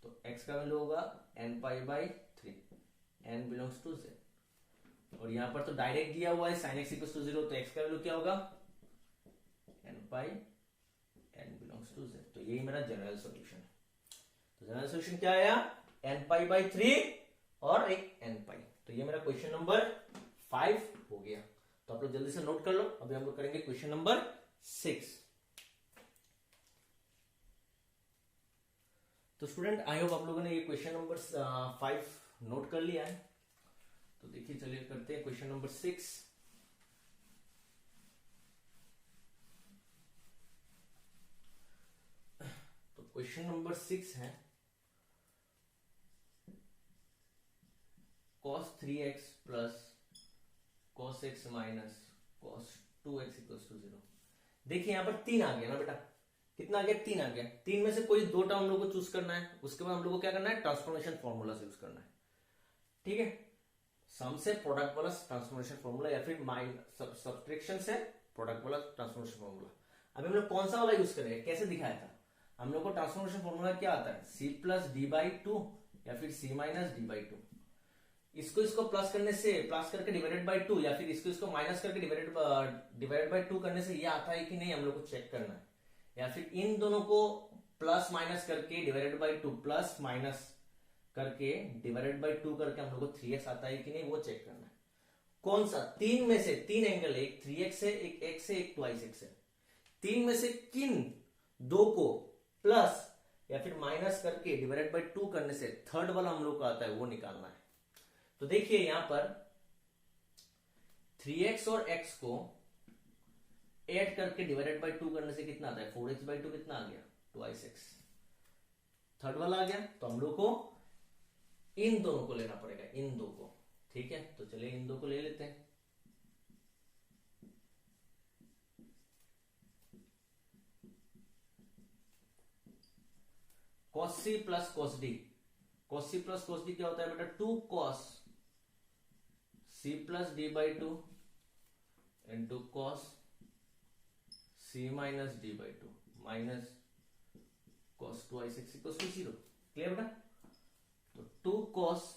तो x का वैल्यू होगा n pi by 3, n belongs to z। और यहां पर तो डायरेक्ट दिया हुआ है साइन एक्स इक्वल टू 0, तो x का वैल्यू क्या होगा n pi, n belongs to z। तो यही मेरा जनरल सॉल्यूशन है। तो जनरल सॉल्यूशन क्या आया, n पाई बाई 3 और एक n पाई। तो ये मेरा क्वेश्चन नंबर 5 हो गया। तो आप लोग जल्दी से नोट कर लो। अभी हम लोग करेंगे क्वेश्चन नंबर 6। तो स्टूडेंट आई होप आप लोगों ने ये क्वेश्चन नंबर 5 नोट कर लिया है। तो देखिए चलिए करते हैं क्वेश्चन नंबर 6। तो क्वेश्चन नंबर 6 है cos 3x plus cos x minus cos 2x equals to 0। देखिए यहां पर 3 आ गया ना बेटा, कितना आ गया, 3 आ गया। 3 में से कोई 2 टर्म हम लोग को चूज करना है, उसके बाद हम लोग को क्या करना है, ट्रांसफॉर्मेशन फॉर्मूला से यूज करना है, ठीक है। सम से प्रोडक्ट वाला ट्रांसफॉर्मेशन फॉर्मूला या फिर सब्ट्रैक्शन से प्रोडक्ट वाला ट्रांसफॉर्मेशन फॉर्मूला। अभी हम लोग कौन सा वाला यूज करेंगे, कैसे दिखाया था हम लोग को, ट्रांसफॉर्मेशन फॉर्मूला क्या आता है, c प्लस डी बाई 2 या फिर c माइनस डी बाई 2। इसको प्लस करने से, प्लस करके डिवाइडेड बाई 2 या फिर इसको माइनस करके डिवाइडेड बाई 2 करने से ये आता है कि नहीं, हम लोग को चेक करना है। या फिर इन दोनों को प्लस माइनस करके डिवाइडेड बाई 2 प्लस माइनस करके डिवाइडेड बाई 2 करके हम लोग को 3x आता है कि नहीं, वो चेक करना है। कौन सा, 3 में से 3 एंगल, एक 3x है, एक x है, एक ट्वाइस x है। 3 में से किन 2 को प्लस या फिर माइनस करके डिवाइडेड बाई 2 करने से थर्ड वाला हम लोग को आता है, वो निकालना है। तो देखिए यहां पर 3x और x को ऐड करके डिवाइडेड बाई 2 करने से कितना आता है, 4x बाई 2 कितना आ गया, ट्वाइस x, थर्ड वाला आ गया। तो हम लोग को इन दोनों को लेना पड़ेगा, इन दो को, ठीक है। तो चलिए इन दो को ले लेते हैं। cos c plus cos d, cos c plus cos d क्या होता है बेटा, 2 cos c plus D by 2 into cos c minus D by 2 minus cos 2x equal to 0। Clear बेटा। तो 2 cos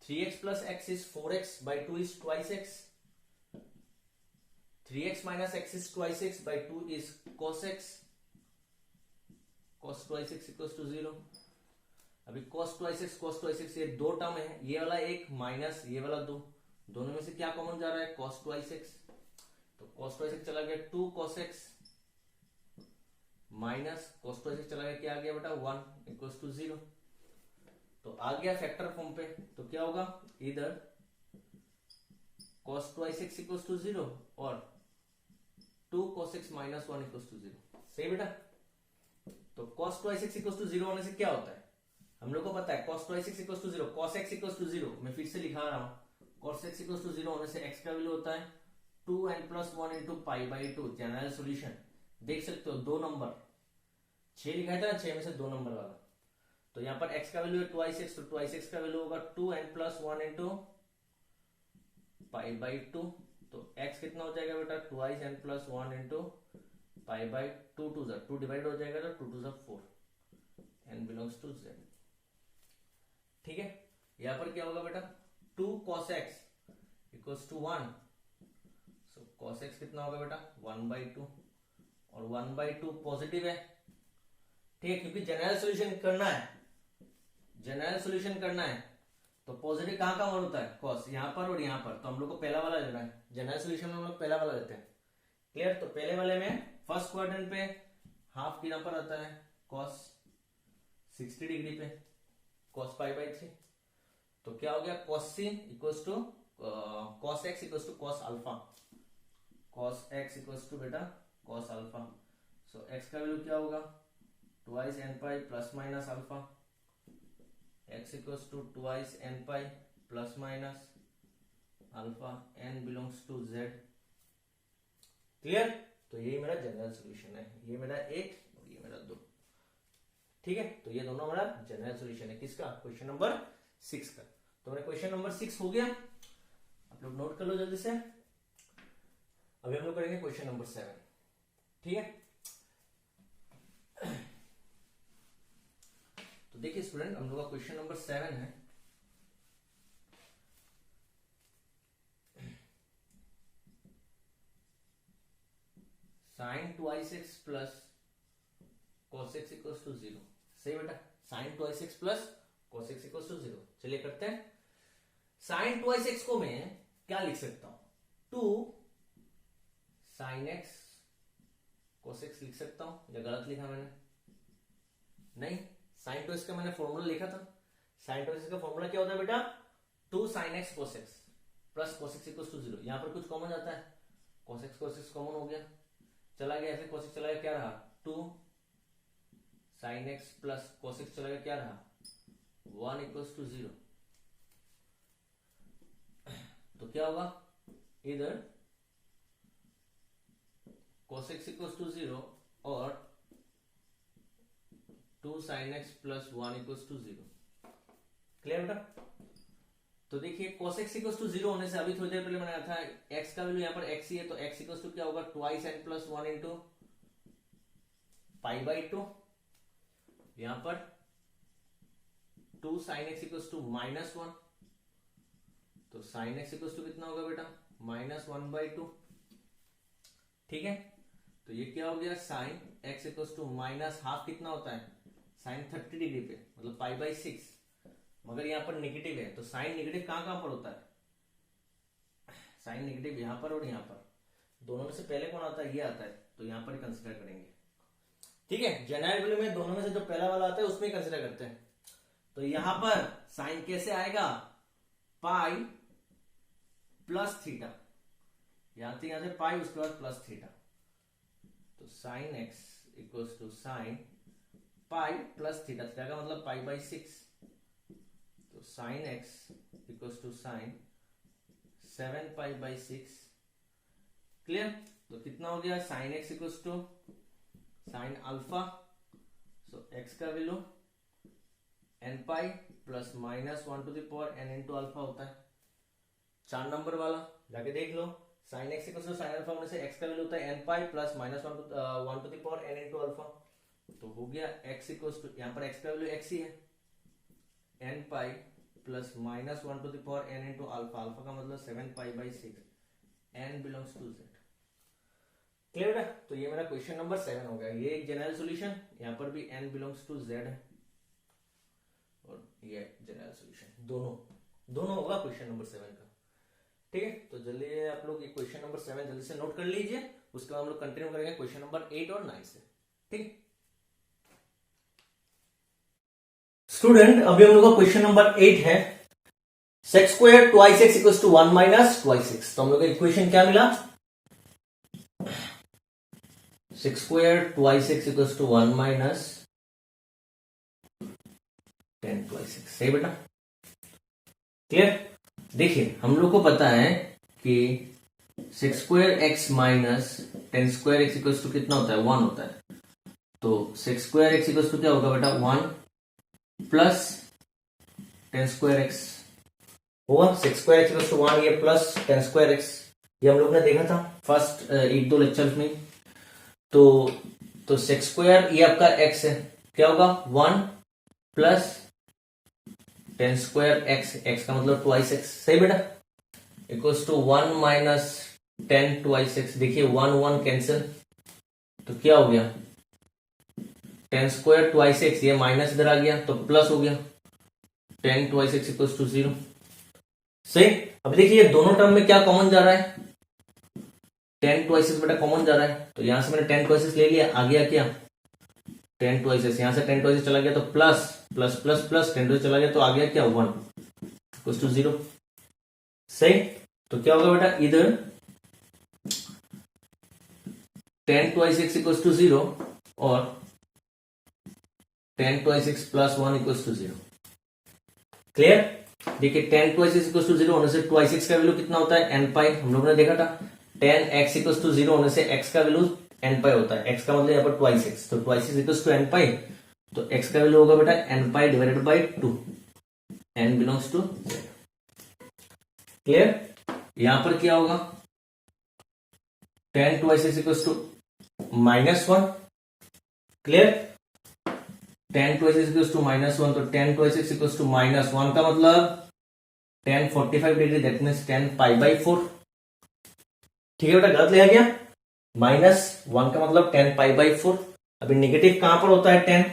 3x plus x is 4x by 2 is twice x, 3x minus x is twice x by 2 is cos x, cos twice x equal to 0। अभी cos twice x ये दो term है, ये वाला एक minus ये वाला दो, दोनों में से क्या कॉमन जा रहा है, cos ट्वाइस x। तो cos ट्वाइस x चला गया 2 cos x minus cos twice x चला गया, क्या आ गया बेटा 1 इक्वल्स टू 0। तो आ गया फैक्टर फॉर्म पे, तो क्या होगा, इधर cos twice x equals to 0 और 2 cos x minus 1 equals to 0। सही बेटा। तो cos twice x equals to 0 होने से क्या होता है, हम लोग को पता है cos twice x equals to 0, cos x equals to 0, मैं फिर से लिखा रहा हूं, cos x इक्वल्स टू 0 होने से x का वैल्यू होता है 2n plus 1 into pi by 2। General solution देख सकते हो, 2 नंबर 6 लिखा था ना, 6 में से 2 नंबर वाला। तो यहां पर x का वैल्यू है ट्वाइस x, तो ट्वाइस x का वैल्यू होगा 2n plus 1 into pi by 2 तो x कितना हो जाएगा बेटा, 2n+1 into pi by 2 to ज़, 2 डिवाइड हो जाएगा तो 2 टू ज़ 4, n बिलोंग्स टू z। ठीक है, यहां पर क्या होगा बेटा, 2 cos x equals to 1, so cos x कितना होगा बेटा 1/2, और 1/2 पॉजिटिव है। ठीक है, क्योंकि जनरल सॉल्यूशन करना है, जनरल सॉल्यूशन करना है तो पॉजिटिव कहां का वन होता है, cos, यहां पर और यहां पर, तो हम लोग को पहला वाला लेना है, जनरल सॉल्यूशन में हम लोग पहला वाला लेते हैं। क्लियर, तो पहले वाले में फर्स्ट क्वाड्रेंट पे हाफ की पर आता है cos 60 डिग्री पे cos π/3, तो क्या हो गया cos c equals to cos x equals to cos alpha, cos x equals to बेटा cos अल्फा, सो x का वैल्यू क्या होगा 2n plus minus alpha, x equals to 2n plus minus alpha, n belongs to z। Clear, तो ये मेरा general solution है, ये मेरा 8 और ये मेरा 2। ठीक है, तो ये दोनों मेरा जनरल सॉल्यूशन है किसका, क्वेश्चन नंबर 6 का। तो मेरा क्वेश्चन नंबर 6 हो गया, आप लोग नोट कर लो जल्दी से। अभी हम लोग करेंगे क्वेश्चन नंबर 7। ठीक है, तो देखिए स्टूडेंट, हम लोग का क्वेश्चन नंबर 7 है, sin 2x plus cos x equals to 0। सही बेटा, sin 2x plus cos x equals to 0। चलिए करते हैं। sin 2x को मैं क्या लिख सकता हूं, 2 sin x cos x लिख सकता हूं, या गलत लिखा मैंने, नहीं, sin 2x का मैंने फॉर्मूला लिखा था। sin 2x का फॉर्मूला क्या होता है बेटा, 2 sin x cos x plus cos x equals to 0। यहां पर कुछ कॉमन जाता है, cos x कॉमन हो गया, चला गया, ऐसे cos x चला गया, क्या रहा 2 sin x plus cos x चला गया, क्या रहा 1 इक्वल्स टू 0। तो क्या होगा, इधर cos x इक्वल्स टू 0 और 2 sin x plus 1 equals to 0। Clear बेटा, तो देखिए cos x इक्वल्स टू 0 होने से अभी थोड़ी देर पहले मैंने कहा था x का वैल्यू यहाँ पर x ही है, तो x इक्वल्स टू क्या होगा 2n प्लस 1 इंटू π/2, यहां पर 2 sin x इक्वल्स टू -1, तो sin x इक्वल्स टू कितना होगा बेटा -1/2। ठीक है, तो ये क्या हो गया sin x equals to minus half, कितना होता है sin 30 डिग्री पे, मतलब π/6, मगर यहाँ पर नेगेटिव है, तो साइन नेगेटिव कहां पर होता है, साइन नेगेटिव यहां पर और यहां पर, दोनों में से पहले कौन आता है, ये आता है, तो यहां पर कंसीडर करेंगे। ठीक है, जनरल वैल्यू में दोनों में से जो पहला वाला आता है उसमें कंसीडर करते हैं। तो यहां पर साइन कैसे आएगा, पाई प्लस थीटा, यहां से पाई, उसके बाद प्लस थीटा, तो sine x equals to sine pi plus theta, theta का मतलब π/6, तो sine x equals to sine 7π/6। Clear, तो कितना हो गया sine x equals to sine alpha, so x का value n pi plus -1 to the power n into alpha होता है। 4 नंबर वाला जाके देख लो, sine x equals to sine alpha होने से x का वैल्यू होता है n pi plus -1 to the power n into alpha, तो हो गया x इक्वल्स टू, यहाँ पर x का वैल्यू x ही है, n pi plus -1 to the power n into alpha, alpha का मतलब 7π/6, n belongs to z। Clear है, तो ये मेरा क्वेश्चन नंबर 7 हो गया, ये एक जनरल सॉल्यूशन, यहाँ पर भी n बिलोंग्स टू z है, और ये जनरल सॉल्यूशन, दोनों होगा क्वेश्चन नंबर 7 का। ठीक है, तो जल्दी आप लोग ये क्वेश्चन नंबर 7 जल्दी से नोट कर लीजिए, उसके बाद हम लोग कंटिन्यू करेंगे क्वेश्चन नंबर 8 और 9 से। ठीक, स्टूडेंट अभी हम लोग का क्वेश्चन नंबर 8 है, sec square twice x equals to 1 minus twice x. तो हम लोग का इक्वेशन क्या मिला, sec square twice x equals to 1 minus 10 twice x. सही बेटा, क्लियर। देखिए हम लोग को पता है कि sec square x minus 10 square x equals to कितना होता है 1 होता है, तो sec square x equals to क्या होगा बेटा 1 प्लस 10 स्क्वायर एक्स होगा, sec square x equals to 1, ये प्लस 10 स्क्वायर एक्स, ये हम लोग ने देखा था फर्स्ट एक दो लेक्चर्स में। तो सेक्स स्क्वायर ये आपका एक्स है, क्या होगा 1 प्लस 10 स्क्वायर एक्स, एक्स का मतलब ट्वाइस एक्स, सही बेटा, equals to 1 minus 10 twice x. देखिए 1 1 कैंसिल, तो क्या हो गया 10 स्क्वायर ट्वाइस एक्स, ये माइनस इधर आ गया तो प्लस हो गया 10 ट्वाइस एक्स इक्वल्स टू 0, सही। अब देखिए ये दोनों टर्म में क्या कॉमन जा रहा है, 10 ट्वाइसेस बेटा कॉमन जा रहा है, तो यहां से मैंने 10 ट्वाइसेस ले लिया, आ गया क्या 10 ट्वाइसेस, यहां से 10 ट्वाइसेस चला गया तो plus plus plus plus 10 twice चला गया तो आ गया क्या 1 इक्वल्स टू 0, सही। तो क्या होगा बेटा इधर 10 ट्वाइस एक्स इक्वल्स टू 0 और 10 twice x plus 1 equals to 0, clear. देखिए 10 ट्वाइस एक्स इक्वल्स टू 0 होने से ट्वाइस एक्स का वैल्यू कितना होता है n पाई, हम लोगों ने देखा था 10 एक्स इक्वल्स टू 0 होने से x का वैल्यू n पाई होता है, x का मतलब यहाँ पर ट्वाइस एक्स, तो twice x equals to n pi, तो x का वैल्यू होगा बेटा n pi divided by 2, n belongs to z, clear. यहां पर क्या होगा 10 twice x equals to -1, clear, 10 twice x equals to -1, तो 10 ट्वाइस एक्स इक्वल्स टू -1 का मतलब 10 45 degree, that means 10 pi by 4, ठीक है बेटा, गलत लिया गया, -1 का मतलब 10 पाई बाई 4। अभी निगेटिव कहां पर होता है 10,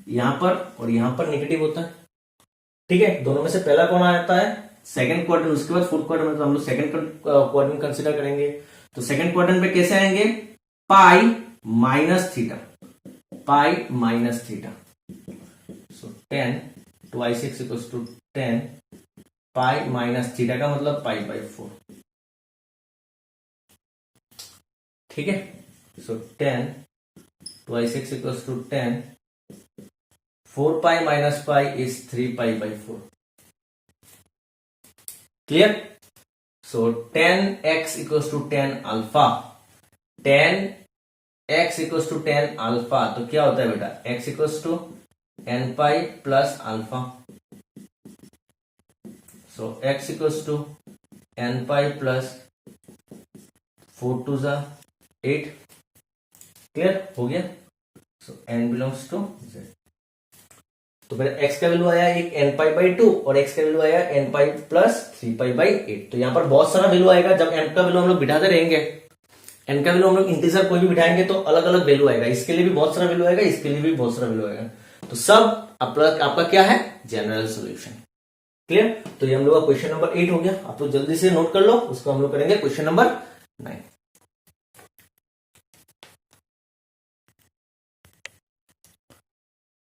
यहां पर और यहां पर निगेटिव होता है, ठीक है। दोनों में से पहला कौन आता है सेकंड क्वाड्रेंट, उसके बाद फोर्थ क्वाड्रेंट, तो हम लोग सेकंड क्वाड्रेंट कंसीडर करेंगे। तो सेकंड क्वाड्रेंट पे कैसे आएंगे, pi minus theta, pi minus theta, so 10 twice x equals to 10 pi minus theta का मतलब पाई बाई 4, ठीक है। So 10 twice x equals to 10, 4 pi minus pi is 3 pi by 4, clear. So 10x equals to 10 alpha, 10x equals to 10 alpha, तो क्या होता है बेटा x equals to n pi plus alpha, so x equals to n pi plus 4 टू जा 8, clear हो गया। So n belongs to z, तो फिर x का वैल्यू आया एक n पाई बाई 2 और x का वैल्यू आया n pi plus 3 pi by 8। तो यहां पर बहुत सारा वैल्यू आएगा, जब n का वैल्यू हम लोग बिठाते रहेंगे, n का वैल्यू हम लोग इंटीजर कोई भी बिठाएंगे तो अलग अलग वैल्यू आएगा, इसके लिए भी बहुत सारा वैल्यू आएगा, इसके लिए भी बहुत सारा वैल्यू आएगा, तो सब आपका क्या है जनरल सोल्यूशन, क्लियर। तो ये हम लोग का क्वेश्चन नंबर 8 हो गया, आप लोग जल्दी से नोट कर लो, उसको हम लोग करेंगे क्वेश्चन नंबर 9।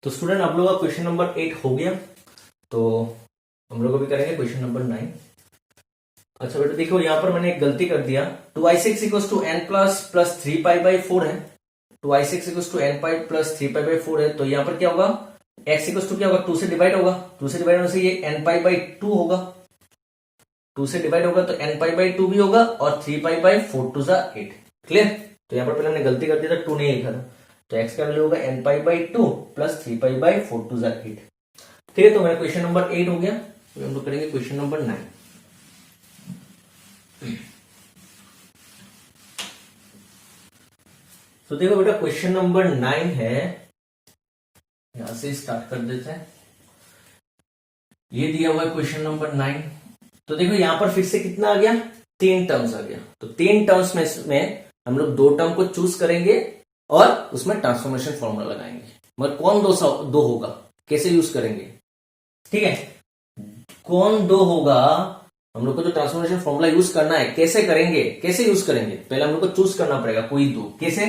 तो स्टूडेंट आप लोग का क्वेश्चन नंबर 8 हो गया, तो हम लोग अभी करेंगे क्वेश्चन नंबर 9। अच्छा बेटा देखो यहाँ पर मैंने एक गलती कर दिया, 2i6 equals to n plus 3 pi by 4 है, 2i6 equals to n pi plus 3 pi by 4 है, तो यहाँ पर क्या होगा x इक्वल्स टू क्या होगा 2 से डिवाइड होगा, 2 से डिवाइड होने से ये n पाई बाई 2 होगा, 2 से डिवाइड होगा तो n पाई बाई 2 भी होगा और 3 पाई बाई 4 टू जा 8, क्लियर। तो यहाँ पर पहले हमने गलती कर दी था, 2 नहीं लिखा था, तो x का वैल्यू होगा n pi by 2 plus 3 pi by 4 टू जा 8, ठीक है। तो मेरा क्वेश्चन नंबर 8 हो गया, तो हम लोग करेंगे क्वेश्चन नंबर 9। तो देखो बेटा क्वेश्चन नंबर 9 है, यहां से स्टार्ट कर देते हैं, ये दिया हुआ है क्वेश्चन नंबर 9। तो देखो यहां पर फिर से कितना आ गया 3 टर्म्स आ गया, तो 3 टर्म्स में हम लोग 2 टर्म को चूज करेंगे और उसमें ट्रांसफॉर्मेशन फॉर्मूला लगाएंगे, मगर कौन दो होगा कैसे यूज करेंगे, ठीक है, कौन 2 होगा, हम लोग को जो ट्रांसफॉर्मेशन फॉर्मूला यूज करना है कैसे करेंगे, कैसे यूज करेंगे, पहले हम लोग को चूज करना पड़ेगा कोई 2, कैसे,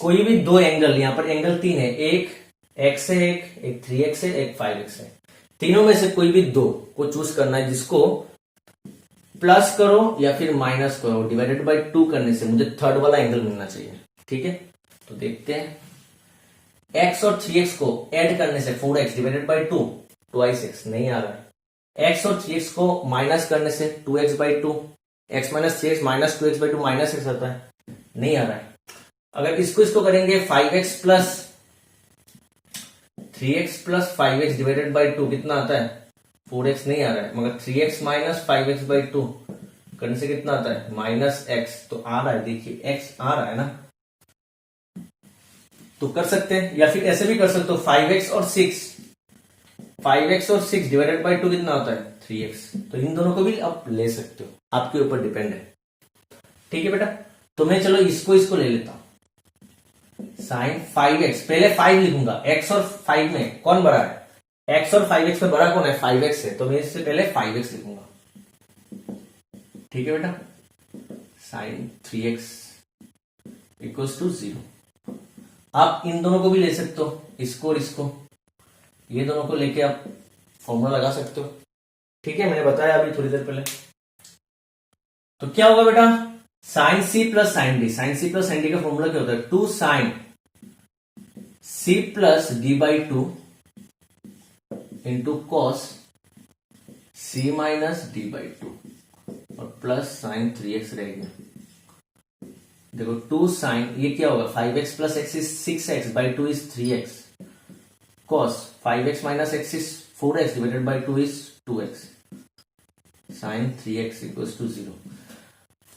कोई भी 2 एंगल, यहां पर एंगल 3 है, एक x है, एक 3x है, एक 5x है, तीनों में से कोई भी 2 को चूज करना है, जिसको प्लस करो या फिर माइनस करो, डिवाइडेड बाय 2 करने से मुझे थर्ड वाला एंगल मिलना चाहिए, ठीक है। तो देखते हैं, x और 3x को ऐड करने से 4x डिवाइडेड बाय 2 2x नहीं आ रहा है, x और 3x को माइनस करने से 2x by 2, x minus 3x minus 2x by 2 minus x आता है, नहीं आ रहा है। अगर इसको करेंगे 5x plus 3x plus 5x divided by 2 कितना आता है 4x नहीं आ रहा है, मगर 3x माइनस 5x बाई 2 करने से कितना आता है माइनस एक्स, तो आ रहा है, देखिए एक्स आ रहा है ना, तो कर सकते हैं। या फिर ऐसे भी कर सकते हो 5x और 6, 5x और 6 डिवाइडेड बाई 2 कितना होता है 3x, तो इन दोनों को भी आप ले सकते हो, आपके ऊपर डिपेंड है। ठीक है बेटा, तो मैं चलो इसको ले लेता हूं, साइन 5x, पहले 5 लिखूंगा, x और 5 में कौन बड़ा है, x और 5x में बड़ा कौन है 5x है, तो मैं इससे पहले 5x लिखूंगा। ठीक है बेटा, साइन 3x इक्वल्स टू 0। आप इन दोनों को भी ले सकते हो, इसको और इसको, ये दोनों को लेके आप फॉर्मूला लगा सकते हो। ठीक है, मैंने बताया अभी थोड़ी देर पहले। तो क्या होगा बेटा, sine C plus sine D, sine C plus sine D का फॉर्मूला क्या होता है, 2 sine C plus D by 2 into cos C minus D by 2 और प्लस साइन 3x रहेगा। देखो 2 साइन, ये क्या होगा 5x plus x is 6x by 2 is 3x, cos 5x minus x is 4x divided by 2 is 2x, sine 3x equals to 0।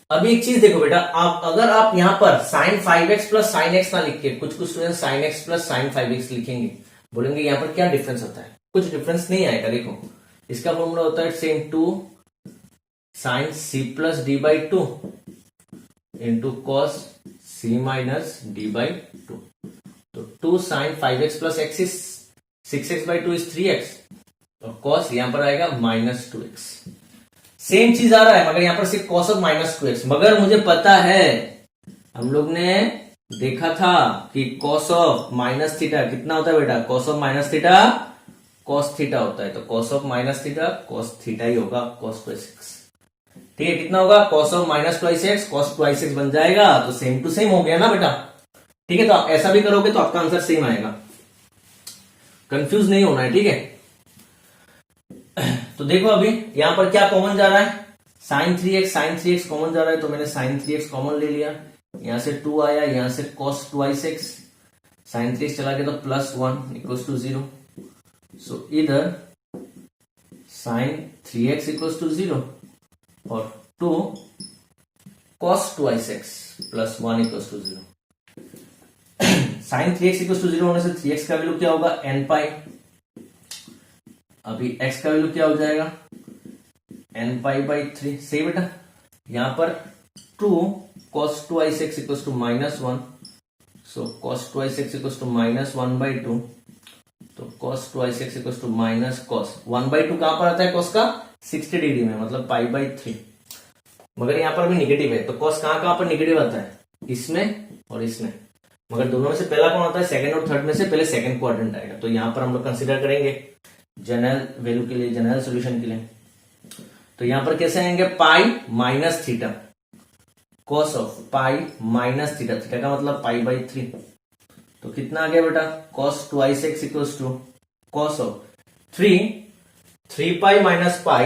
अभी एक चीज देखो बेटा, आप अगर आप यहां पर sign 5x plus sign x ना लिख के, कुछ student sine x plus sine 5x लिखेंगे, बोलेंगे यहां पर क्या डिफरेंस होता है, कुछ डिफरेंस नहीं आएगा। देखो इसका फॉर्मूला होता है same 2 sine C plus D by 2 into cos C minus D by 2, तो 2 sine 5x plus x is 6x by 2 is 3x और कॉस यहां पर आएगा माइनस 2x। सेम चीज आ रहा है मगर यहां पर सिर्फ कॉस ऑफ माइनस 2x, मगर मुझे पता है, हम लोग ने देखा था कि कॉस ऑफ माइनस थीटा कितना होता है बेटा, cos of minus theta cos theta होता है, तो cos of minus theta cos theta ही होगा, कॉस ट्वाइस एक्स। ठीक है, कितना होगा cos of minus twice x, cos twice x बन जाएगा, तो सेम टू सेम हो गया ना बेटा। ठीक है, तो आप ऐसा भी करोगे तो आपका आंसर सेम आएगा, कंफ्यूज नहीं होना है। ठीक है, तो देखो अभी यहां पर क्या कॉमन जा रहा है, साइन 3x कॉमन जा रहा है, तो मैंने साइन 3x कॉमन ले लिया, यहां से 2 आया, यहां से cos twice x, sign 3x चला गया तो प्लस 1 इक्वल्स टू 0, सो इधर साइन 3x इक्वल्स टू 0 और 2 cos twice x plus 1 equals to 0। Sine 3x equals to 0 होने से 3x का वैल्यू क्या होगा n पाई, अभी x का वैल्यू क्या हो जाएगा n पाई बाई 3, सही बेटा। यहां पर 2 cos 2 x equals to minus 1, so cos 2 x equals to minus 1 by 2, तो cos 2 x equals to minus cos 1 by 2 कहां पर आता है cos का 60 डिग्री में, मतलब पाई बाई 3, मगर यहां पर भी निगेटिव है, तो cos कहां पर निगेटिव आता है, इसमें और इसमें, मगर दोनों में से पहला कौन आता है, सेकंड और थर्ड में से पहले सेकंड क्वाड्रेंट आएगा, तो यहां पर हम लोग कंसीडर करेंगे जनरल वैल्यू के लिए, जनरल सॉल्यूशन के लिए। तो यहां पर कैसे आएंगे, pi minus theta, cos of pi minus theta, theta का मतलब पाई बाई 3, तो कितना आ गया बेटा cos twice x equals to cos of 3 pi minus pi,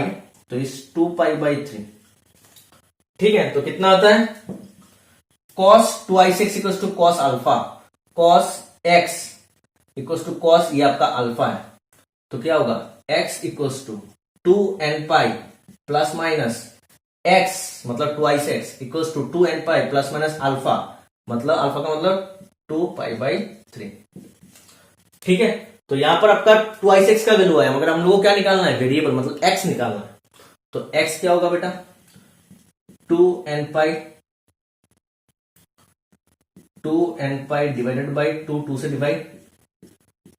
तो इस 2 पाई बाई 3। ठीक है, तो कितना आता है cos twice x equals to cos alpha, cos x equals to cos, ये आपका अल्फा है, तो क्या होगा x equals to 2n pi plus minus x मतलब twice x equals to 2n pi plus minus alpha, मतलब अल्फा का मतलब 2 पाई बाई 3। ठीक है, तो यहां पर आपका ट्वाइस x का वैल्यू आया, मगर हम लोगों को क्या निकालना है, वेरिएबल मतलब x निकालना है, तो x क्या होगा बेटा 2n पाई डिवाइडेड बाई 2 से divide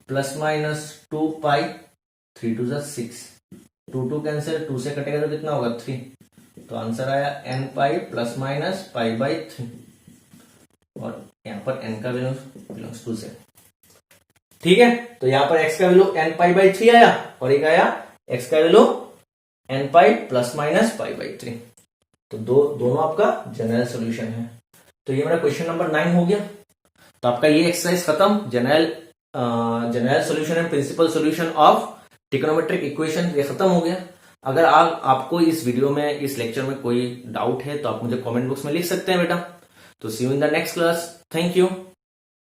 plus minus 2 pi 3 to 6, 2 cancel, 2 से कटेगा तो कितना होगा 3, तो आंसर आया n pi plus minus pi by 3, और यहां पर n का वैल्यू बिलोंग्स टू 0। ठीक है, तो यहां पर x का वैल्यू n पाई बाई 3 आया और एक आया x का value n pi plus minus pi by 3, तो दोनों आपका जनरल सॉल्यूशन है। तो ये मेरा क्वेश्चन नंबर 9 हो गया। तो आपका ये एक्सरसाइज खत्म, general solution and principal solution of trigonometric equation, ये खत्म हो गया। अगर आपको इस वीडियो में, इस लेक्चर में कोई डाउट है तो आप मुझे कमेंट बॉक्स में लिख सकते हैं बेटा। तो see you in the next class, thank you.